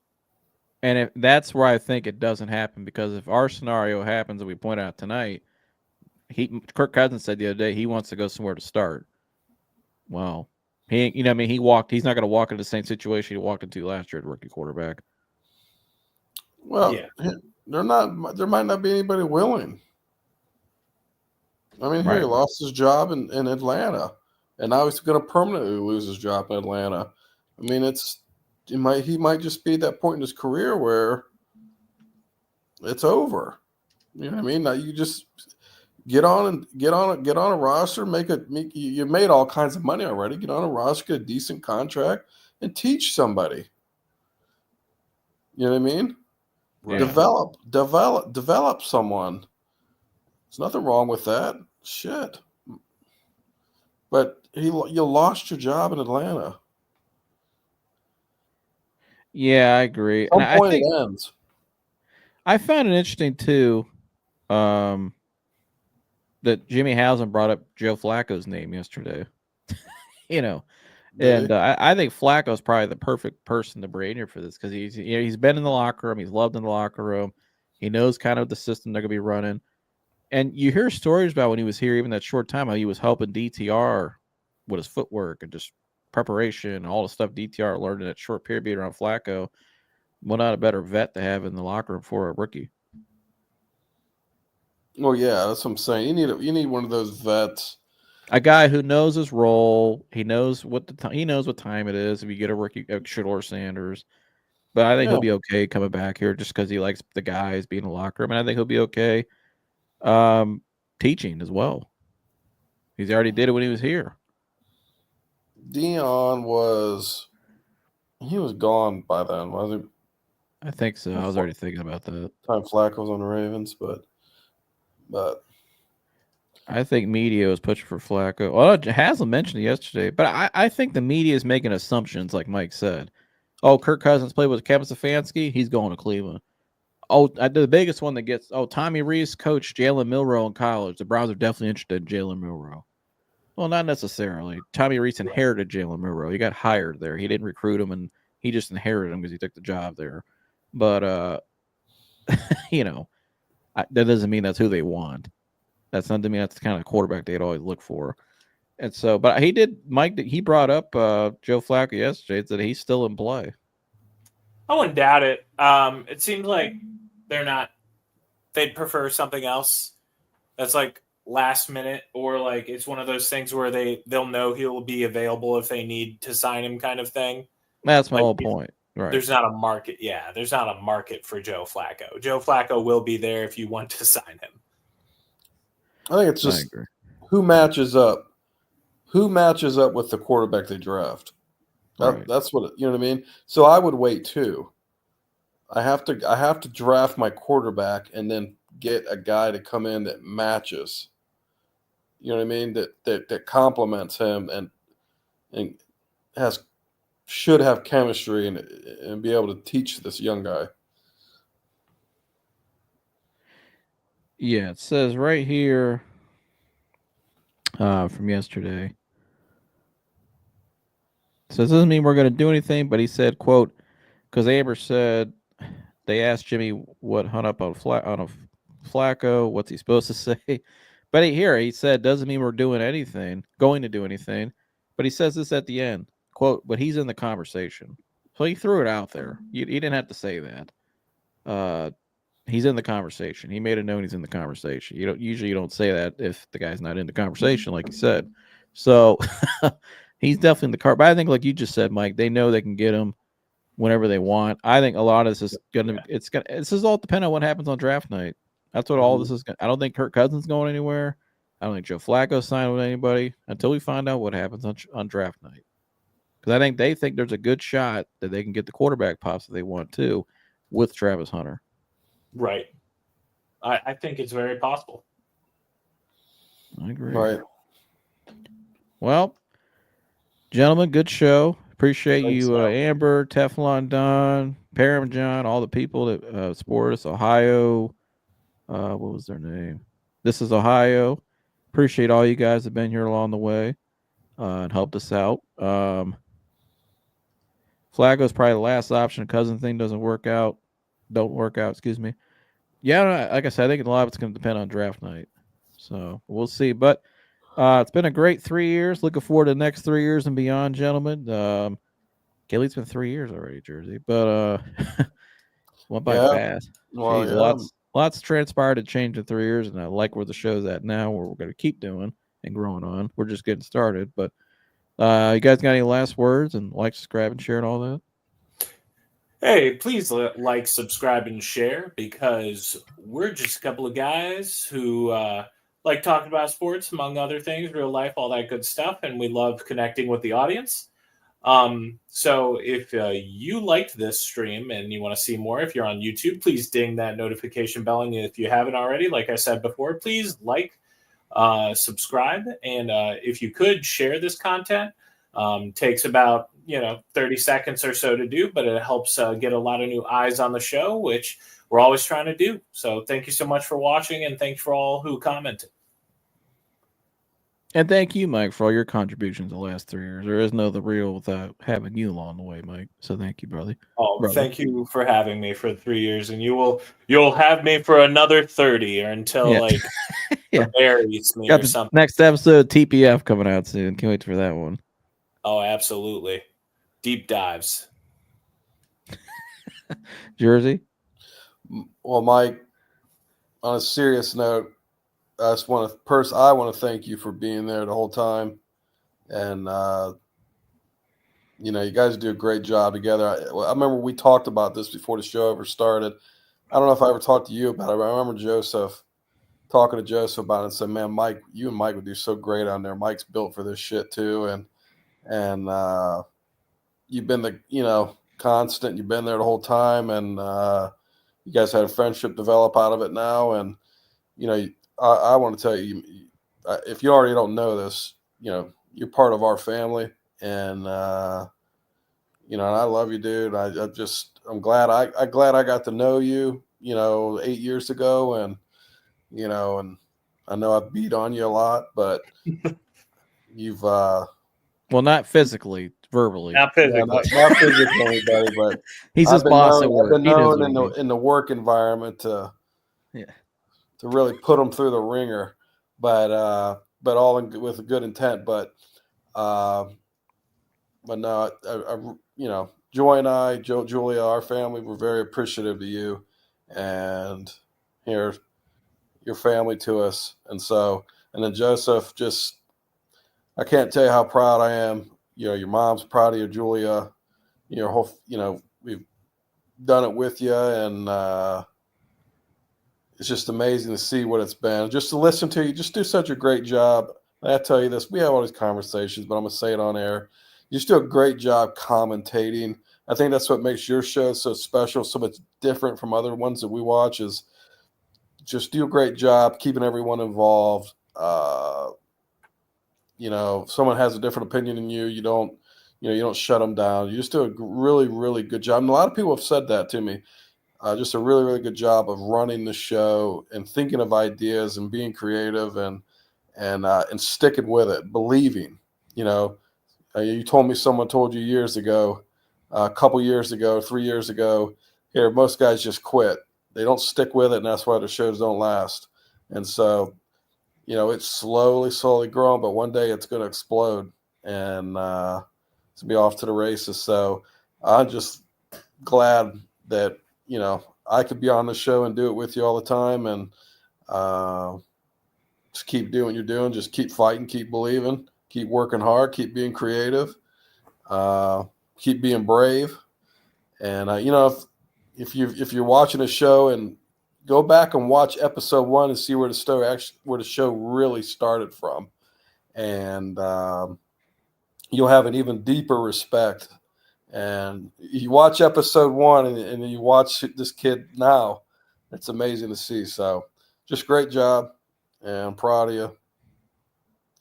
And if that's where I think it doesn't happen, because if our scenario happens that we point out tonight, Kirk Cousins said the other day he wants to go somewhere to start. Well, he's not going to walk into the same situation he walked into last year at rookie quarterback. Well, yeah. There might not be anybody willing. I mean, he lost his job in Atlanta, and now he's going to permanently lose his job in Atlanta. I mean, he might just be at that point in his career where it's over. You know what I mean? Now you just get on a roster, you made all kinds of money already. Get on a roster, get a decent contract, and teach somebody. You know what I mean? Right. Develop someone. There's nothing wrong with that. Shit. But you lost your job in Atlanta. Yeah, I agree. At some point it ends. I found it interesting too, that Jimmy Haslam brought up Joe Flacco's name yesterday. And I think Flacco's probably the perfect person to bring here for this, because he's been in the locker room, he's loved in the locker room, he knows kind of the system they're gonna be running, and you hear stories about when he was here, even that short time, how he was helping DTR with his footwork and just preparation, all the stuff DTR learned in that short period being around Flacco. Well, not a better vet to have in the locker room for a rookie. Well, yeah, that's what I'm saying. You need one of those vets, a guy who knows his role. He knows what time it is. If you get a rookie, Shador Sanders, but I think he'll be okay coming back here just because he likes the guys being in the locker room, and I think he'll be okay teaching as well. He's already did it when he was here. Dion was gone by then, wasn't he? I think so. I was already thinking about that. Time Flacco was on the Ravens, but But I think media is pushing for Flacco. Well, Haslam mentioned it yesterday, but I think the media is making assumptions, like Mike said. Oh, Kirk Cousins played with Kevin Stefanski. He's going to Cleveland. Oh, the biggest one that gets. Oh, Tommy Rees coached Jalen Milroe in college. The Browns are definitely interested in Jalen Milroe. Well, not necessarily. Tommy Rees inherited Jalen Milroe. He got hired there. He didn't recruit him, and he just inherited him because he took the job there. But that doesn't mean that's who they want. That's not to mean that's the kind of quarterback they'd always look for. And so, but he brought up Joe Flacco yesterday that he's still in play. I wouldn't doubt it. It seems like they'd prefer something else that's like last minute, or like it's one of those things where they'll know he'll be available if they need to sign him, kind of thing. That's my whole point. Right. There's not a market. Yeah, there's not a market for Joe Flacco. Joe Flacco will be there if you want to sign him. I think it's just who matches up. Who matches up with the quarterback they draft? That's what you know what I mean. So I would wait too. I have to draft my quarterback and then get a guy to come in that matches. You know what I mean? That complements him and should have chemistry and be able to teach this young guy. Yeah, it says right here from yesterday. So this doesn't mean we're going to do anything, but he said, quote, because Amber said they asked Jimmy what hung up on Flacco, what's he supposed to say? But he said, doesn't mean we're going to do anything. But he says this at the end, quote, but he's in the conversation. So he threw it out there. He didn't have to say that. He's in the conversation. He made it known he's in the conversation. You don't say that if the guy's not in the conversation, like you said. So he's definitely in the car. But I think, like you just said, Mike, they know they can get him whenever they want. I think a lot of this is this is all dependent on what happens on draft night. That's what all this is. I don't think Kirk Cousins going anywhere. I don't think Joe Flacco signed with anybody until we find out what happens on draft night. Because I think they think there's a good shot that they can get the quarterback pops that they want to with Travis Hunter. Right. I think it's very possible. I agree. Right. Well, gentlemen, good show. Appreciate you, Amber, Teflon Don, Parmesan, all the people that support us. Ohio. What was their name? This is Ohio. Appreciate all you guys that have been here along the way and helped us out. Flacco's probably the last option. Cousin thing don't work out. Excuse me. Yeah, like I said, I think a lot of it's going to depend on draft night. So we'll see. But it's been a great 3 years. Looking forward to the next 3 years and beyond, gentlemen. It's been 3 years already, Jersey. But went by fast. Well, Jeez, lots transpired to change in 3 years, and I like where the show's at now, where we're going to keep doing and growing on. We're just getting started. But you guys got any last words and like, subscribe, and share and all that? Hey, please like, subscribe, and share, because we're just a couple of guys who like talking about sports, among other things, real life, all that good stuff, and we love connecting with the audience. So if you liked this stream and you want to see more, if you're on YouTube, please ding that notification bell. And if you haven't already, like I said before, please like, subscribe, and if you could share this content. Takes about 30 seconds or so to do, but it helps get a lot of new eyes on the show, which we're always trying to do. So thank you so much for watching, and thank you for all who commented. And thank you, Mike, for all your contributions the last 3 years. There is no The Real without having you along the way, Mike. So thank you, brother. Thank you for having me for 3 years, and you'll have me for another 30 or until buries me or something. Next episode, TPF coming out soon. Can't wait for that one. Oh, absolutely. Deep dives. Jersey? Well, Mike, on a serious note, I want to thank you for being there the whole time. And, you guys do a great job together. I remember we talked about this before the show ever started. I don't know if I ever talked to you about it, but I remember talking to Joseph about it and said, man, Mike, you and Mike would do so great on there. Mike's built for this shit too. And you've been the constant. You've been there the whole time, and you guys had a friendship develop out of it now. And I want to tell you, if you already don't know this, you're part of our family, and and I love you, dude. I'm glad I'm glad I got to know you, 8 years ago, and and I know I beat on you a lot, but you've well, not physically, verbally, not physically, not physically, buddy, but he's his boss at work. I've been known in the work environment to really put them through the ringer, but all with a good intent. But no, Joy and I, Julia, our family, we're very appreciative of you, and your family to us, and then Joseph, I can't tell you how proud I am. Your mom's proud of you, Julia. Your whole, we've done it with you, and it's just amazing to see what it's been. Just to listen to you, just do such a great job. And I tell you this, we have all these conversations, but I'm gonna say it on air. You just do a great job commentating. I think that's what makes your show so special, so much different from other ones that we watch. Is just do a great job keeping everyone involved. If someone has a different opinion than you, you don't shut them down. You just do a really, really good job. And a lot of people have said that to me. Just a really, really good job of running the show and thinking of ideas and being creative and sticking with it, believing. You told me someone told you years ago, a couple years ago, 3 years ago, here, most guys just quit. They don't stick with it, and that's why the shows don't last. And so, it's slowly growing, but one day it's going to explode, and to be off to the races. So I'm just glad that, I could be on the show and do it with you all the time, and just keep doing what you're doing. Just keep fighting, keep believing, keep working hard, keep being creative, keep being brave. And if you're watching a show, and go back and watch episode 1 and see where the show really started from, and you'll have an even deeper respect. And you watch episode 1 and you watch this kid now, it's amazing to see. So just great job, and I'm proud of you.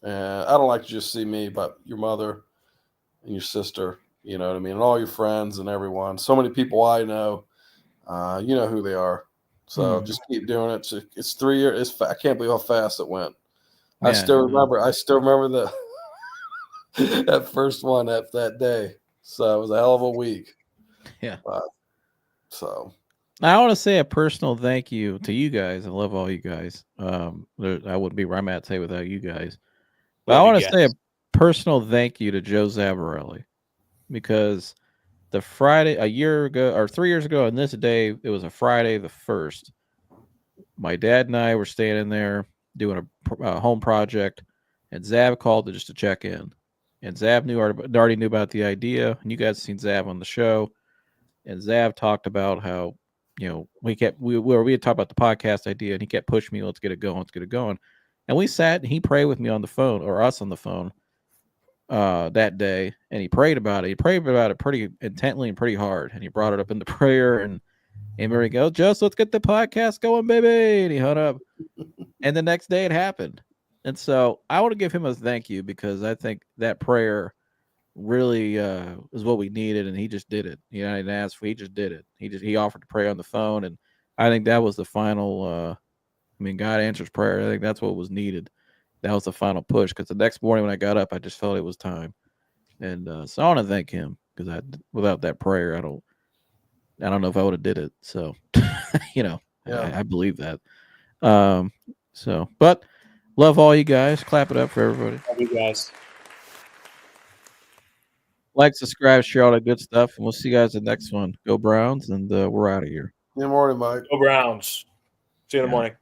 And I don't like to just see me, but your mother and your sister, you know what I mean, and all your friends and everyone. So many people I know, you know who they are. So just keep doing it. It's 3 years. I can't believe how fast it went. I still remember the that first one that day. So it was a hell of a week. Yeah. So I want to say a personal thank you to you guys. I love all you guys. I wouldn't be where I'm at today without you guys. But I want to say a personal thank you to Joe Zavarelli, because the Friday, a year ago or 3 years ago on this day, it was a Friday the 1st. My dad and I were standing there doing a home project, and Zav called just to check in. And Zav already knew about the idea, and you guys have seen Zav on the show. And Zav talked about how, we had talked about the podcast idea, and he kept pushing me, let's get it going. And we sat and he prayed with me on the phone, or us on the phone, that day, and he prayed about it. He prayed about it pretty intently and pretty hard, and he brought it up in the prayer, and there we go, just let's get the podcast going, baby. And he hung up, and the next day it happened. And so I want to give him a thank you, because I think that prayer really is what we needed, and he just did it. I didn't ask for, he just did it. He offered to pray on the phone, and I think that was the final. God answers prayer. I think that's what was needed. That was the final push, because the next morning when I got up, I just felt it was time. And so I want to thank him, because without that prayer, I don't know if I would have did it. So, I believe that. But love all you guys. Clap it up for everybody. Love you guys. Like, subscribe, share all that good stuff, and we'll see you guys in the next one. Go Browns, and we're out of here. Good morning, Mike. Go Browns. See you in the morning.